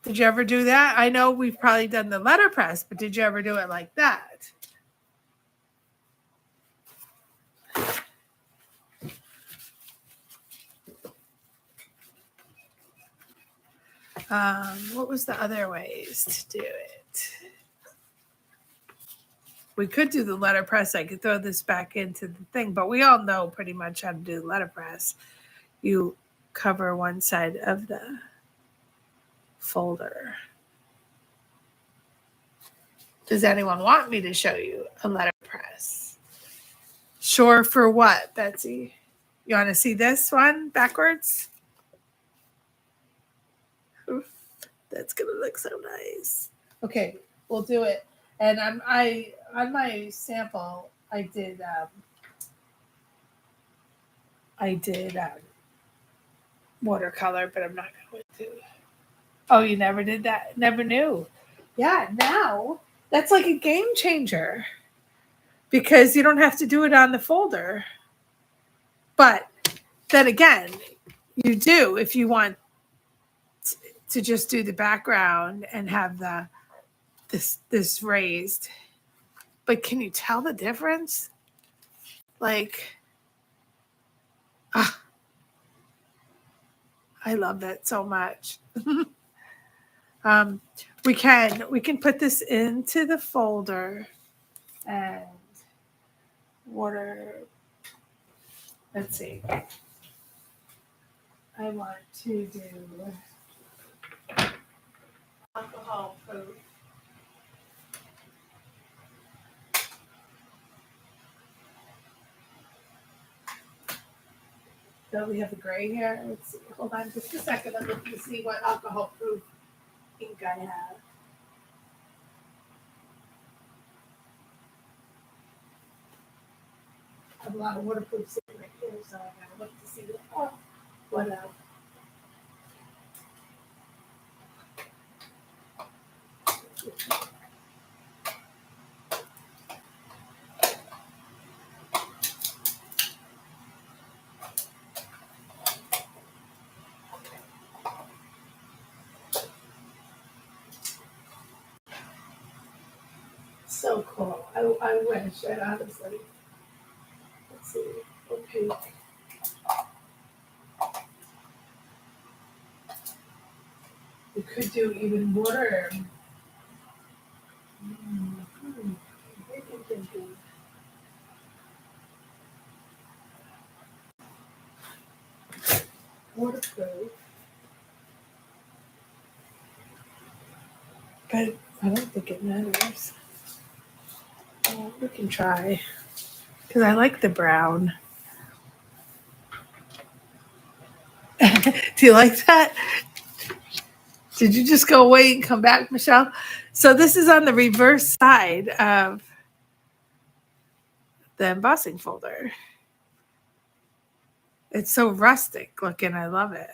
Did you ever do that? I know we've probably done the letterpress, but did you ever do it like that? What was the other ways to do it? We could do the letterpress. I could throw this back into the thing, but we all know pretty much how to do the letterpress. You cover one side of the folder. Does anyone want me to show you a letterpress? Sure for what, Betsy? You want to see this one backwards? Oof, that's going to look so nice. Okay, we'll do it. And on my sample, I did watercolor, but I'm not going to. Oh, you never did that? Never knew. Yeah, now that's like a game changer because you don't have to do it on the folder. But then again, you do if you want to just do the background and have this raised. But can you tell the difference? Like, I love that so much. We can put this into the folder and water. Let's see. I want to do alcohol proof. So we have the gray here. Let's see. Hold on just a second. I'm looking to see what alcohol proof ink I have. I have a lot of waterproof sitting right here, so I gotta look to see what so cool. I wish, and honestly. Let's see. Okay. We could do even water. Waterproof. But I don't think it matters. Well, we can try. Because I like the brown. Do you like that? Did you just go away and come back, Michelle? So this is on the reverse side of the embossing folder. It's so rustic looking. I love it.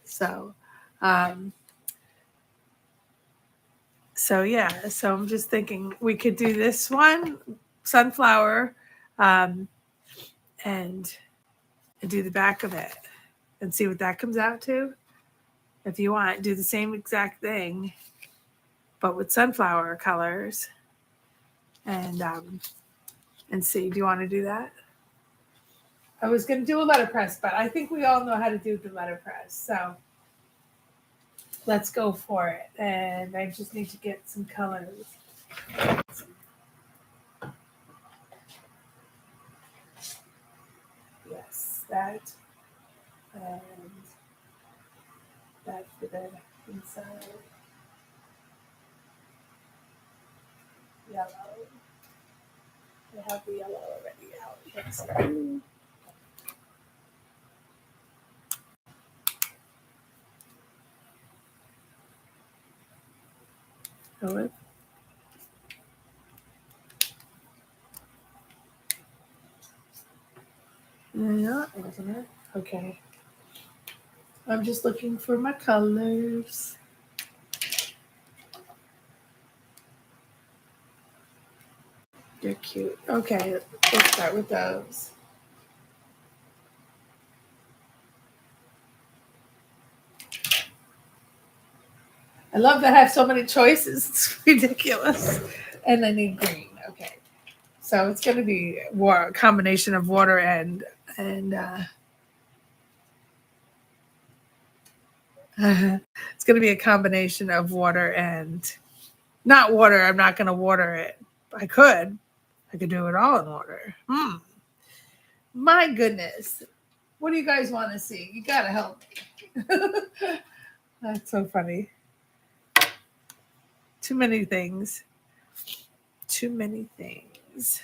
So yeah, so I'm just thinking we could do this one, sunflower, and do the back of it and see what that comes out to. If you want, do the same exact thing, but with sunflower colors, and see. Do you want to do that? I was going to do a letterpress, but I think we all know how to do the letterpress, so let's go for it. And I just need to get some colors. Yes, that and that for the inside. Yellow. I have the yellow already out. Let's see. Oh, no, that wasn't it. Okay. I'm just looking for my colors. They're cute. Okay, let's start with those. I love that I have so many choices. It's ridiculous. And I need green. Okay. So it's going to be a combination of water and it's going to be a combination of water and not water. I'm not going to water it. I could do it all in water. My goodness. What do you guys want to see? You got to help me. That's so funny. Too many things. Too many things.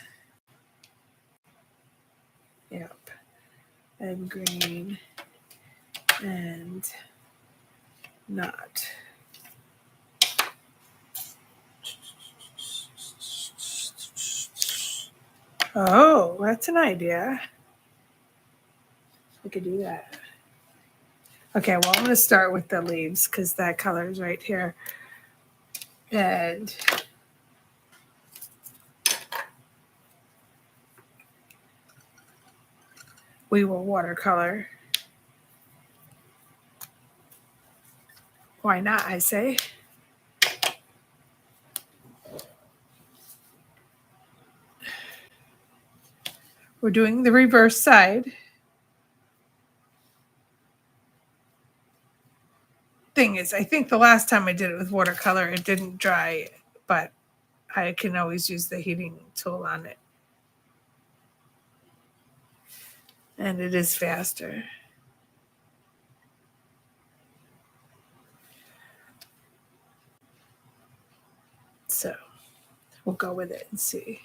Yep. And green and not. Oh, that's an idea. We could do that. Okay, well, I'm going to start with the leaves because that color is right here. And we will watercolor. Why not, I say. We're doing the reverse side. Thing is, I think the last time I did it with watercolor, it didn't dry, but I can always use the heating tool on it. And it is faster. So we'll go with it and see.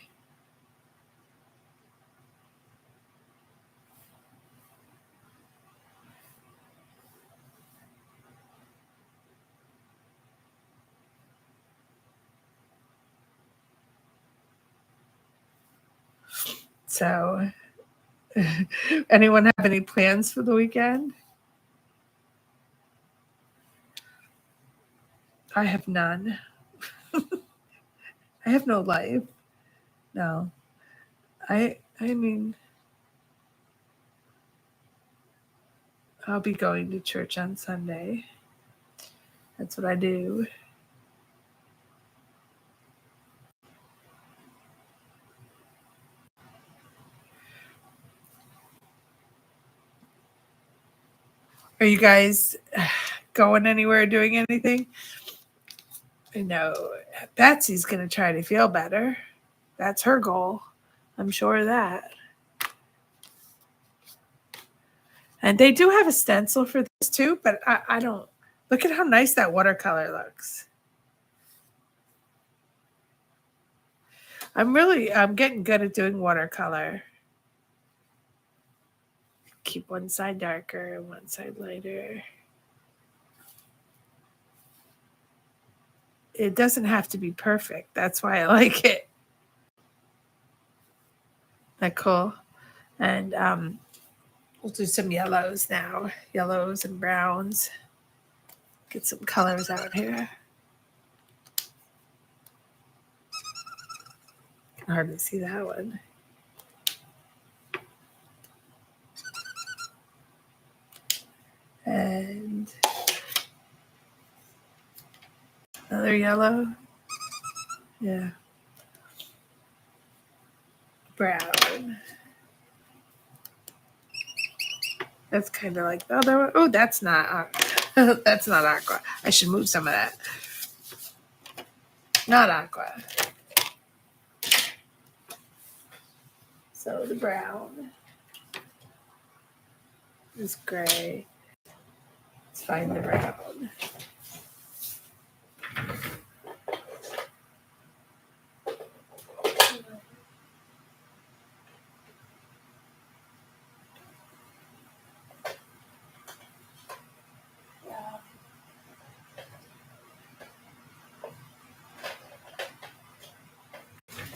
So anyone have any plans for the weekend? I have none. I have no life. No. I mean, I'll be going to church on Sunday. That's what I do. Are you guys going anywhere, doing anything? I know Betsy's going to try to feel better. That's her goal. I'm sure of that. And they do have a stencil for this too, but I don't. Look at how nice that watercolor looks. I'm getting good at doing watercolor. Keep one side darker and one side lighter. It doesn't have to be perfect. That's why I like it. That cool. And we'll do some yellows now. Yellows and browns. Get some colors out here. Can hardly see that one. Another yellow. Yeah. Brown. That's kind of like the other one. Oh, that's not that's not aqua. I should move some of that. Not aqua. So the brown is gray. Let's find the brown.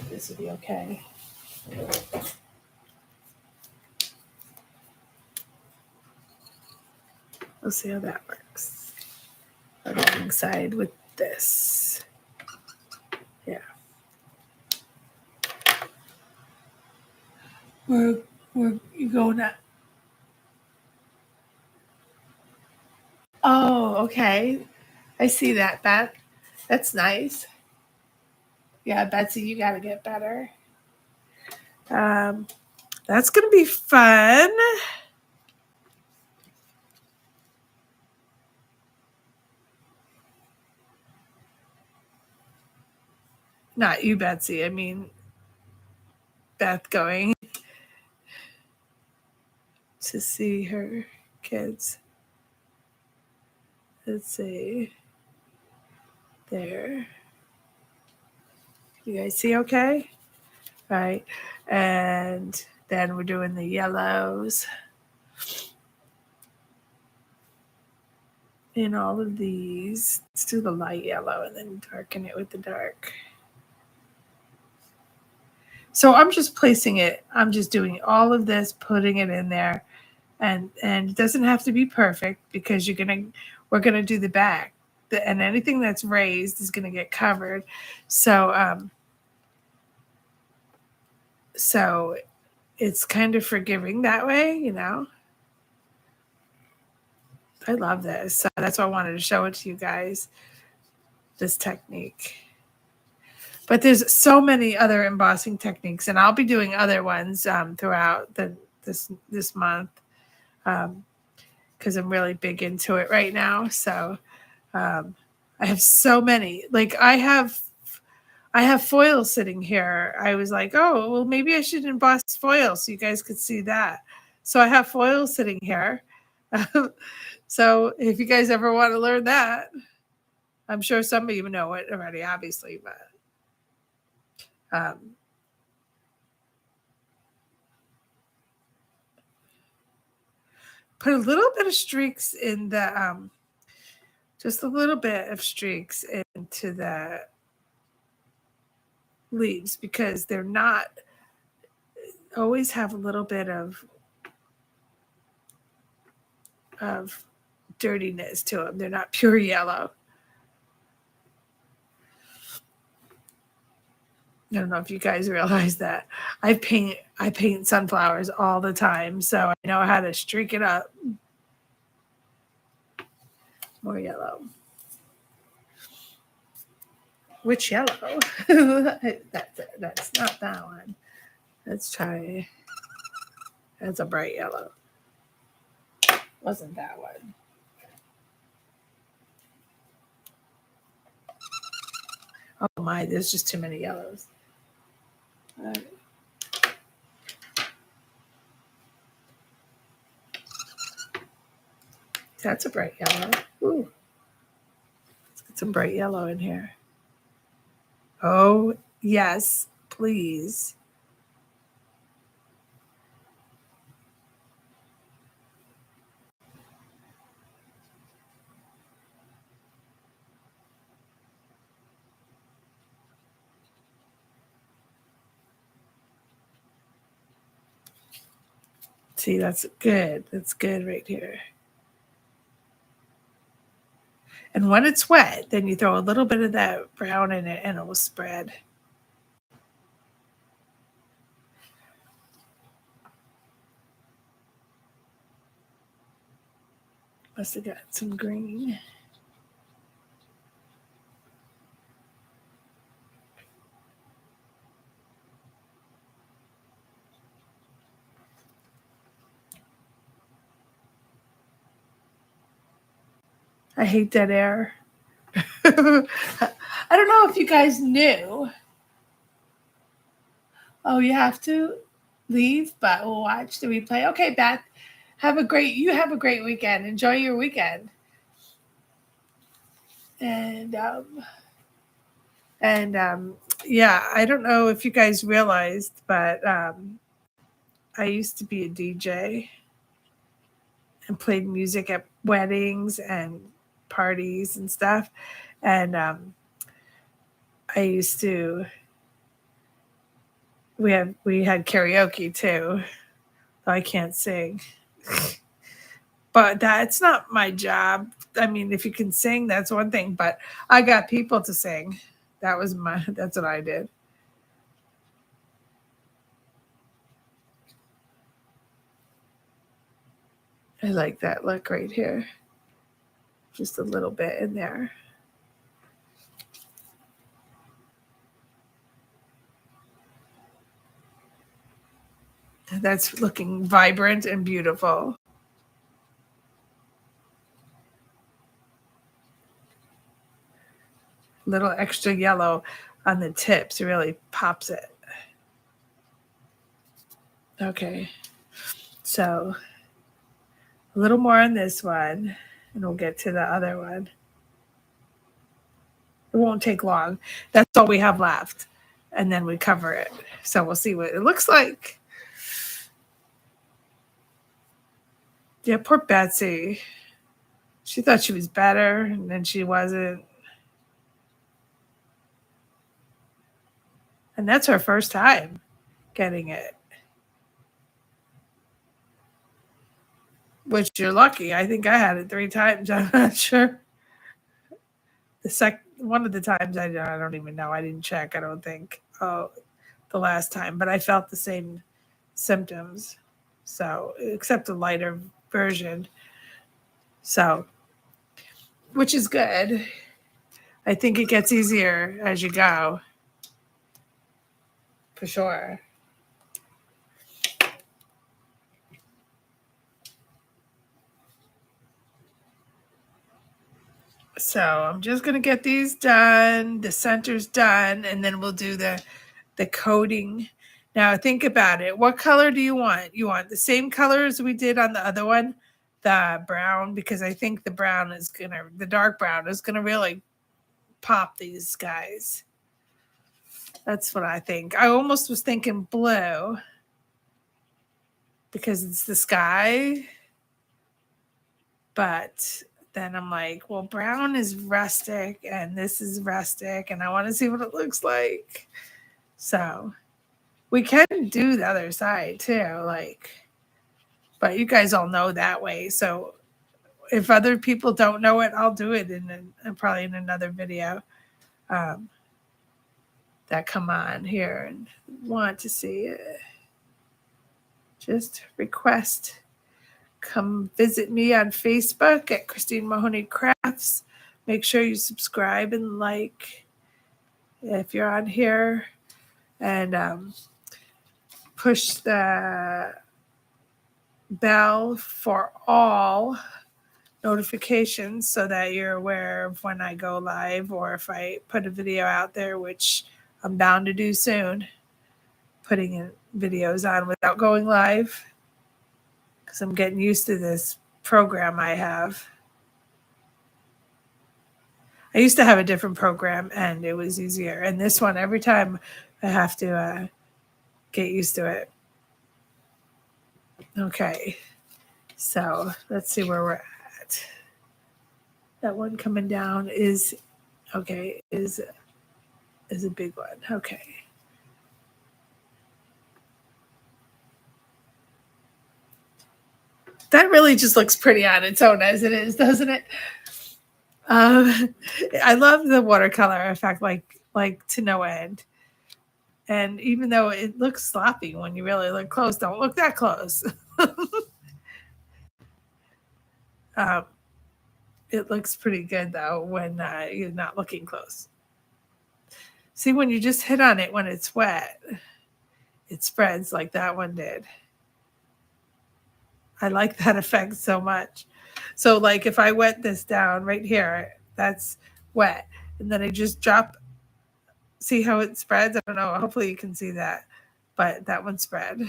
This will be okay. We'll see how that works. Alongside with this. Yeah. We're you going at. Oh, okay. I see that, Beth. That's nice. Yeah, Betsy, you got to get better. That's going to be fun. Not you, Betsy. I mean, Beth going to see her kids. Let's see. There. You guys see okay? Right. And then we're doing the yellows in all of these. Let's do the light yellow and then darken it with the dark. So I'm just placing it. I'm just doing all of this, putting it in there. And it doesn't have to be perfect because we're gonna do the back. And anything that's raised is gonna get covered. So so it's kind of forgiving that way, you know. I love this. So that's why I wanted to show it to you guys, this technique. But there's so many other embossing techniques, and I'll be doing other ones throughout this month because I'm really big into it right now. So I have so many. Like I have foil sitting here. I was like, oh, well, maybe I should emboss foil so you guys could see that. So I have foil sitting here. So if you guys ever want to learn that, I'm sure some of you know it already, obviously, but put a little bit of streaks in the just a little bit of streaks into the leaves because they're not always have a little bit of dirtiness to them. They're not pure yellow. I don't know if you guys realize that. I paint sunflowers all the time, so I know how to streak it up. More yellow. Which yellow? That's not that one. Let's try. That's a bright yellow. Wasn't that one? Oh my, there's just too many yellows. All right. That's a bright yellow. Ooh. Let's get some bright yellow in here. Oh, yes, please. See, that's good. That's good right here. And when it's wet, then you throw a little bit of that brown in it and it will spread. Must have got some green. I hate dead air. I don't know if you guys knew. Oh, you have to leave, but we'll watch the replay. Okay, Beth, have a great weekend. Enjoy your weekend. And yeah, I don't know if you guys realized, but I used to be a DJ and played music at weddings and parties and stuff. And I used to we had karaoke too. I can't sing. But that's not my job. I mean, if you can sing, that's one thing, but I got people to sing. That's what I did. I like that look right here. Just a little bit in there. That's looking vibrant and beautiful. Little extra yellow on the tips really pops it. Okay. So a little more on this one, and we'll get to the other one. It won't take long. That's all we have left. And then we cover it. So we'll see what it looks like. Yeah, poor Betsy. She thought she was better, and then she wasn't. And that's her first time getting it. Which you're lucky. I think I had it 3 times. I'm not sure. One of the times I don't even know. I didn't check. I don't think. Oh, the last time, but I felt the same symptoms. So, except a lighter version. So, which is good. I think it gets easier as you go. For sure. So I'm just going to get these done. The center's done. And then we'll do the coating. Now think about it. What color do you want? You want the same color as we did on the other one? The brown? Because I think the dark brown is going to really pop these guys. That's what I think. I almost was thinking blue. Because it's the sky. But then I'm like, well, brown is rustic and this is rustic and I want to see what it looks like. So we can do the other side too, but you guys all know that way. So if other people don't know it, I'll do it probably in another video that come on here and want to see it. Just request. Come visit me on Facebook at Christine Mahoney Crafts. Make sure you subscribe and like if you're on here. And push the bell for all notifications so that you're aware of when I go live or if I put a video out there, which I'm bound to do soon, putting videos on without going live. Because I'm getting used to this program I have. I used to have a different program and it was easier. And this one, every time I have to get used to it. Okay. So let's see where we're at. That one coming down is a big one. Okay. That really just looks pretty on its own as it is, doesn't it? I love the watercolor effect, like to no end. And even though it looks sloppy when you really look close, don't look that close. It looks pretty good though when you're not looking close. See, when you just hit on it when it's wet, it spreads like that one did. I like that effect so much. So like if I wet this down right here, that's wet. And then I just drop, see how it spreads? I don't know. Hopefully you can see that. But that one spread.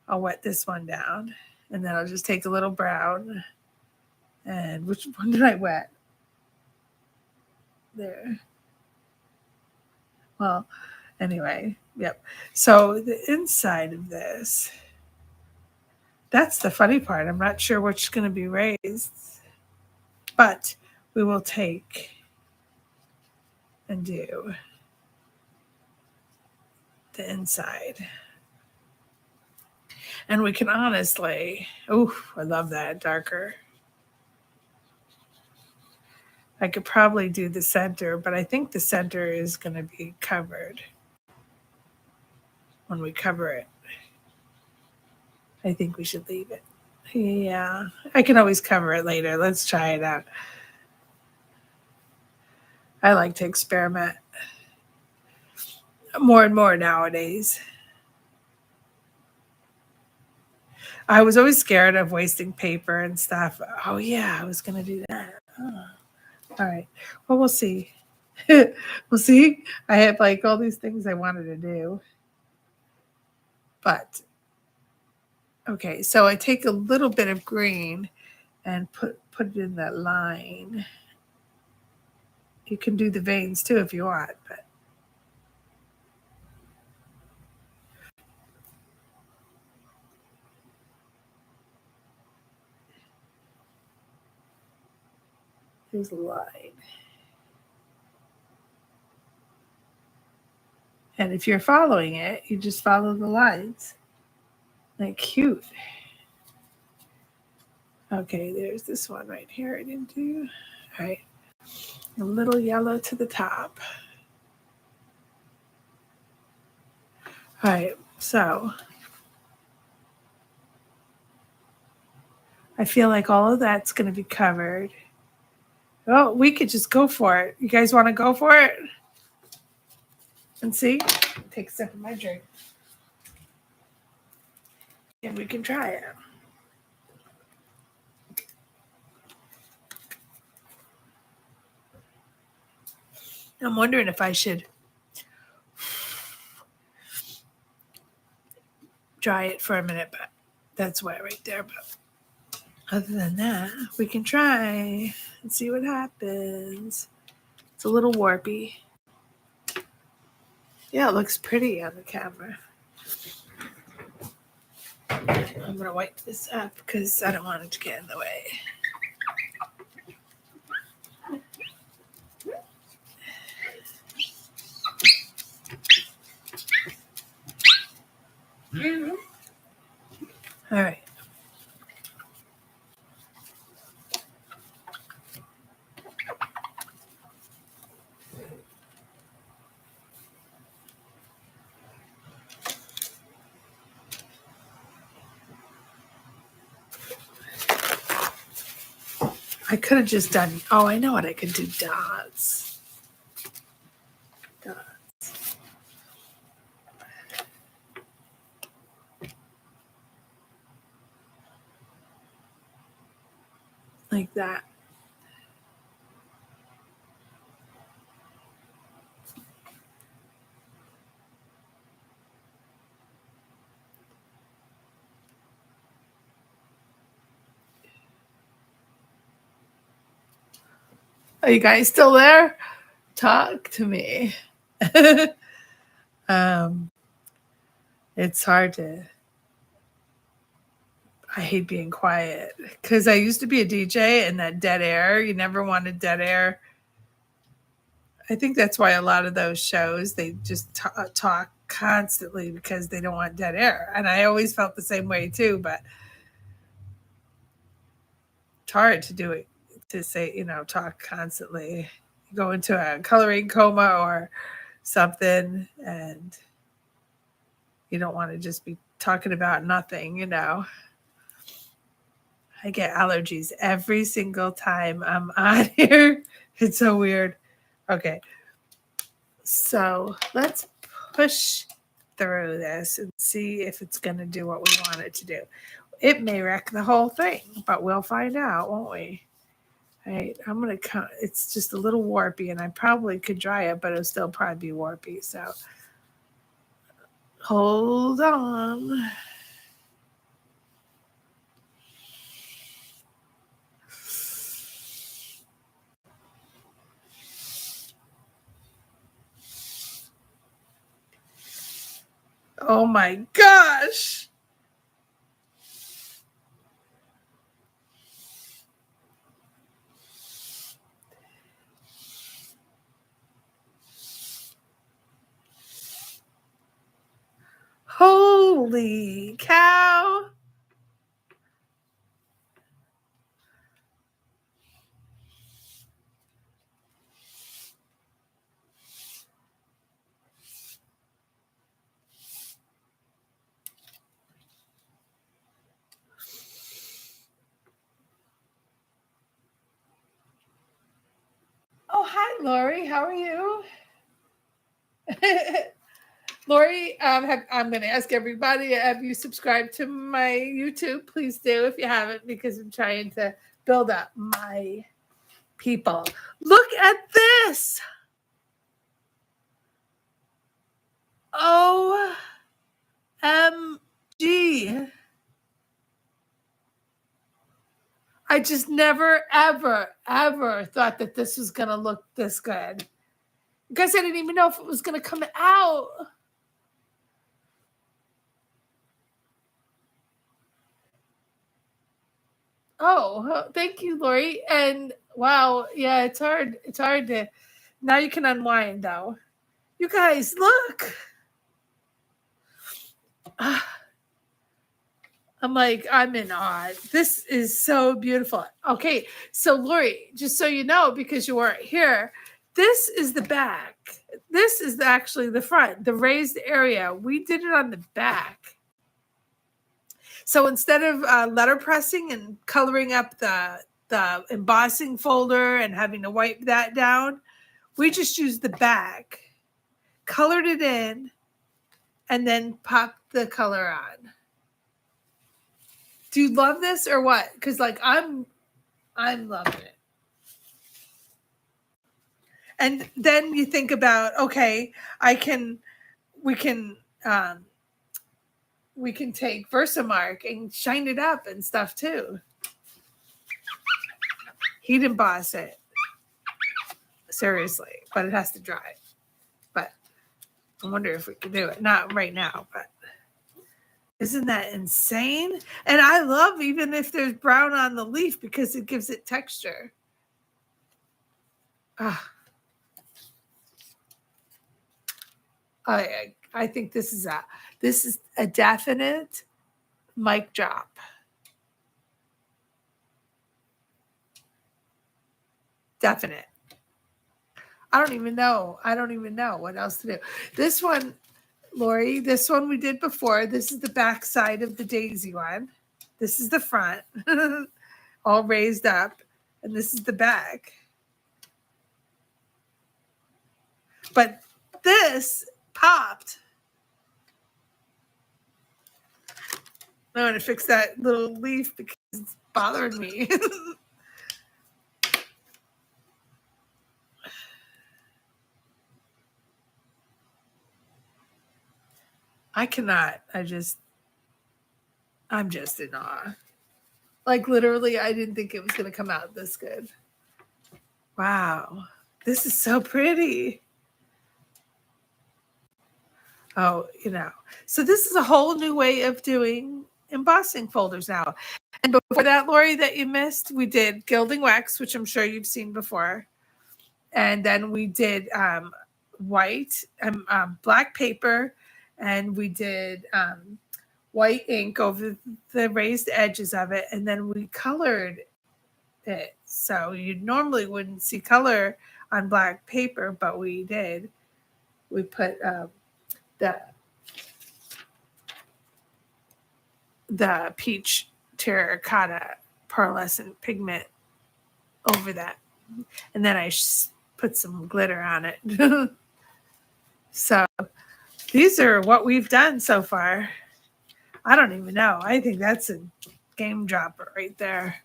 I'll wet this one down. And then I'll just take a little brown. And which one did I wet? There. Well, anyway, yep. So the inside of this, that's the funny part. I'm not sure which is going to be raised, but we will take and do the inside. And we can honestly, oh, I love that darker. I could probably do the center, but I think the center is going to be covered when we cover it. I think we should leave it. Yeah, I can always cover it later. Let's try it out. I like to experiment more and more nowadays. I was always scared of wasting paper and stuff. Oh, yeah, I was going to do that. Oh. All right. Well, we'll see. We'll see. I have like all these things I wanted to do. But, okay, so I take a little bit of green and put it in that line. You can do the veins too if you want, but there's a line. And if you're following it, you just follow the lines. Like cute. Okay, there's this one right here I didn't do. All right. A little yellow to the top. All right, so I feel like all of that's going to be covered. Oh, we could just go for it. You guys want to go for it? And see? Take a sip of my drink. And we can try it. I'm wondering if I should dry it for a minute, but that's wet right there. But other than that, we can try and see what happens. It's a little warpy. Yeah, it looks pretty on the camera. I'm going to wipe this up because I don't want it to get in the way. All right. I could have just done, oh, I know what I could do, dots. Dots. Like that. Are you guys still there? Talk to me. It's hard to, I hate being quiet because I used to be a DJ and that dead air, you never wanted dead air. I think that's why a lot of those shows, they just talk constantly because they don't want dead air. And I always felt the same way too, but it's hard to do it, to say, talk constantly. You go into a coloring coma or something and you don't want to just be talking about nothing. I get allergies every single time I'm on here. It's so weird. Okay. So let's push through this and see if it's going to do what we want it to do. it may wreck the whole thing, but we'll find out, won't we? All right, I'm going to cut. It's just a little warpy, and I probably could dry it, but it'll still probably be warpy. So hold on. Oh my gosh. Holy cow. Oh, hi, Lori. How are you? Lori, I'm going to ask everybody, have you subscribed to my YouTube? Please do if you haven't, because I'm trying to build up my people. Look at this. OMG. I just never, ever, ever thought that this was going to look this good. Because I didn't even know if it was going to come out. Oh, thank you, Lori. And wow, yeah, it's hard. It's hard to. Now you can unwind, though. You guys, look. I'm like, I'm in awe. This is so beautiful. Okay, so Lori, just so you know, because you weren't here, this is the back. This is actually the front, the raised area. We did it on the back. So instead of letterpressing and coloring up the embossing folder and having to wipe that down, we just used the back, colored it in, and then popped the color on. Do you love this or what? Because like I'm loving it. And then you think about, okay, we can take Versamark and shine it up and stuff too. He'd emboss it. Seriously, but it has to dry. But I wonder if we can do it. Not right now, but isn't that insane? And I love even if there's brown on the leaf because it gives it texture. I think this is a definite mic drop. Definite. I don't even know what else to do. This one, Lori, this one we did before. This is the back side of the daisy one. This is the front, all raised up. And this is the back. But this popped. I want to fix that little leaf because it's bothering me. I cannot. I'm just in awe. Like literally, I didn't think it was going to come out this good. Wow. This is so pretty. Oh, so this is a whole new way of doing embossing folders now. And before that, Lori, that you missed, we did gilding wax, which I'm sure you've seen before. And then we did white and black paper, and we did white ink over the raised edges of it, and then we colored it. So you normally wouldn't see color on black paper, but we did. We put the peach terracotta pearlescent pigment over that, and then I put some glitter on it. So these are what we've done so far. I don't even know. I think that's a game dropper right there.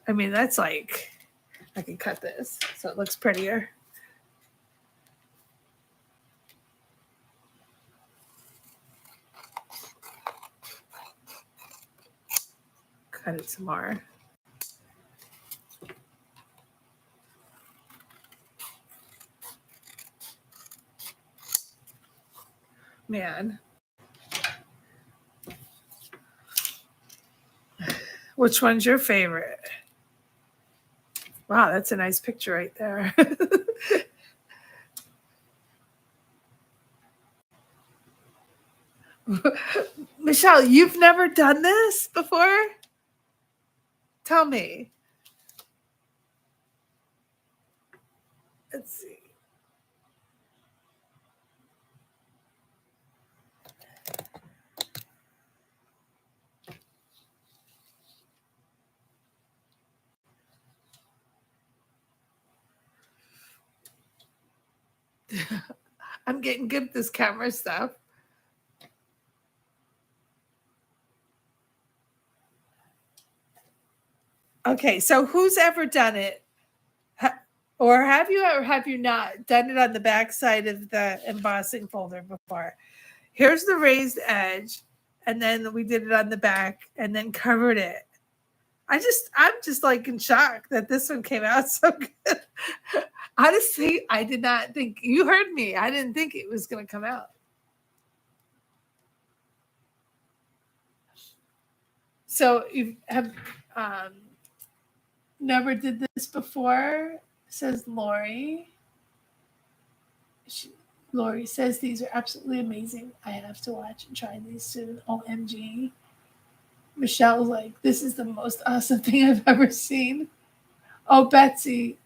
I mean, that's like, I can cut this so it looks prettier. Cut it some more. Man. Which one's your favorite? Wow, that's a nice picture right there. Michelle, you've never done this before? Tell me. Let's see. I'm getting good at this camera stuff. Okay, so who's ever done it? Or have you not done it on the back side of the embossing folder before? Here's the raised edge, and then we did it on the back and then covered it. I'm just like in shock that this one came out so good. Honestly, I did not think, you heard me. I didn't think it was going to come out. So you have never did this before, says Lori. Lori says these are absolutely amazing. I have to watch and try these soon. OMG. Michelle's like, this is the most awesome thing I've ever seen. Oh, Betsy,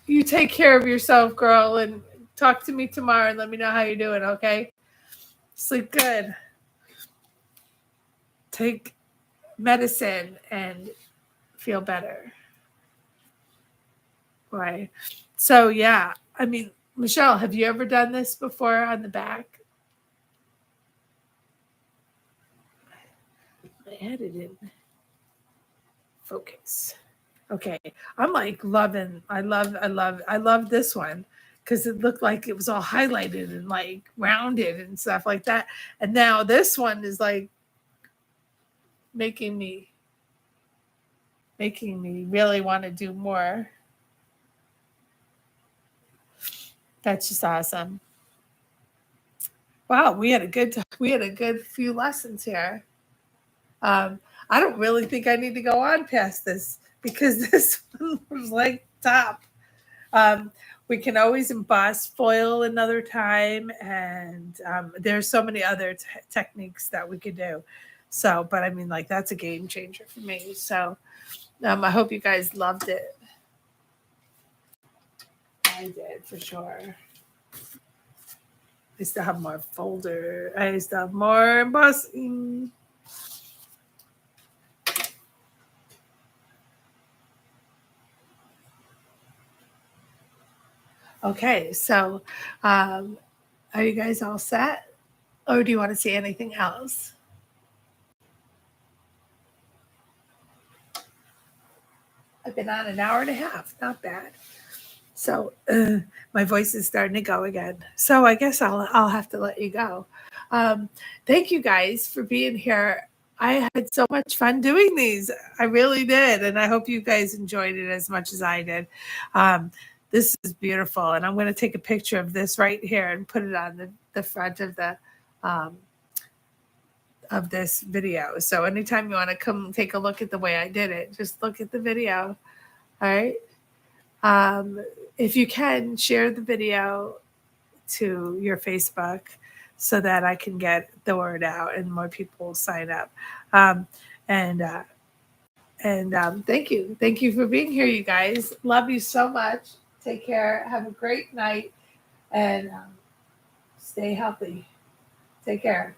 you take care of yourself, girl, and talk to me tomorrow and let me know how you're doing, okay? Sleep good. Take medicine and feel better. Right. So, yeah, I mean, Michelle, have you ever done this before on the back? My head it didn't focus. Okay, I'm like loving. I love this one because it looked like it was all highlighted and like rounded and stuff like that. And now this one is like making me really want to do more. That's just awesome. Wow, we had a good few lessons here. I don't really think I need to go on past this because this one was like top. We can always emboss foil another time, and there's so many other techniques that we could do. So, but I mean, like, that's a game changer for me. So I hope you guys loved it. I did, for sure. I still have more folder. I still have more embossing. Okay, so are you guys all set? Or do you want to see anything else? I've been on an hour and a half. Not bad. So my voice is starting to go again. So I guess I'll have to let you go. Thank you guys for being here. I had so much fun doing these. I really did. And I hope you guys enjoyed it as much as I did. This is beautiful. And I'm going to take a picture of this right here and put it on the front of this video. So anytime you want to come take a look at the way I did it, just look at the video. All right. If you can, share the video to your Facebook so that I can get the word out and more people will sign up. And thank you. Thank you for being here, you guys. Love you so much. Take care. Have a great night and stay healthy. Take care.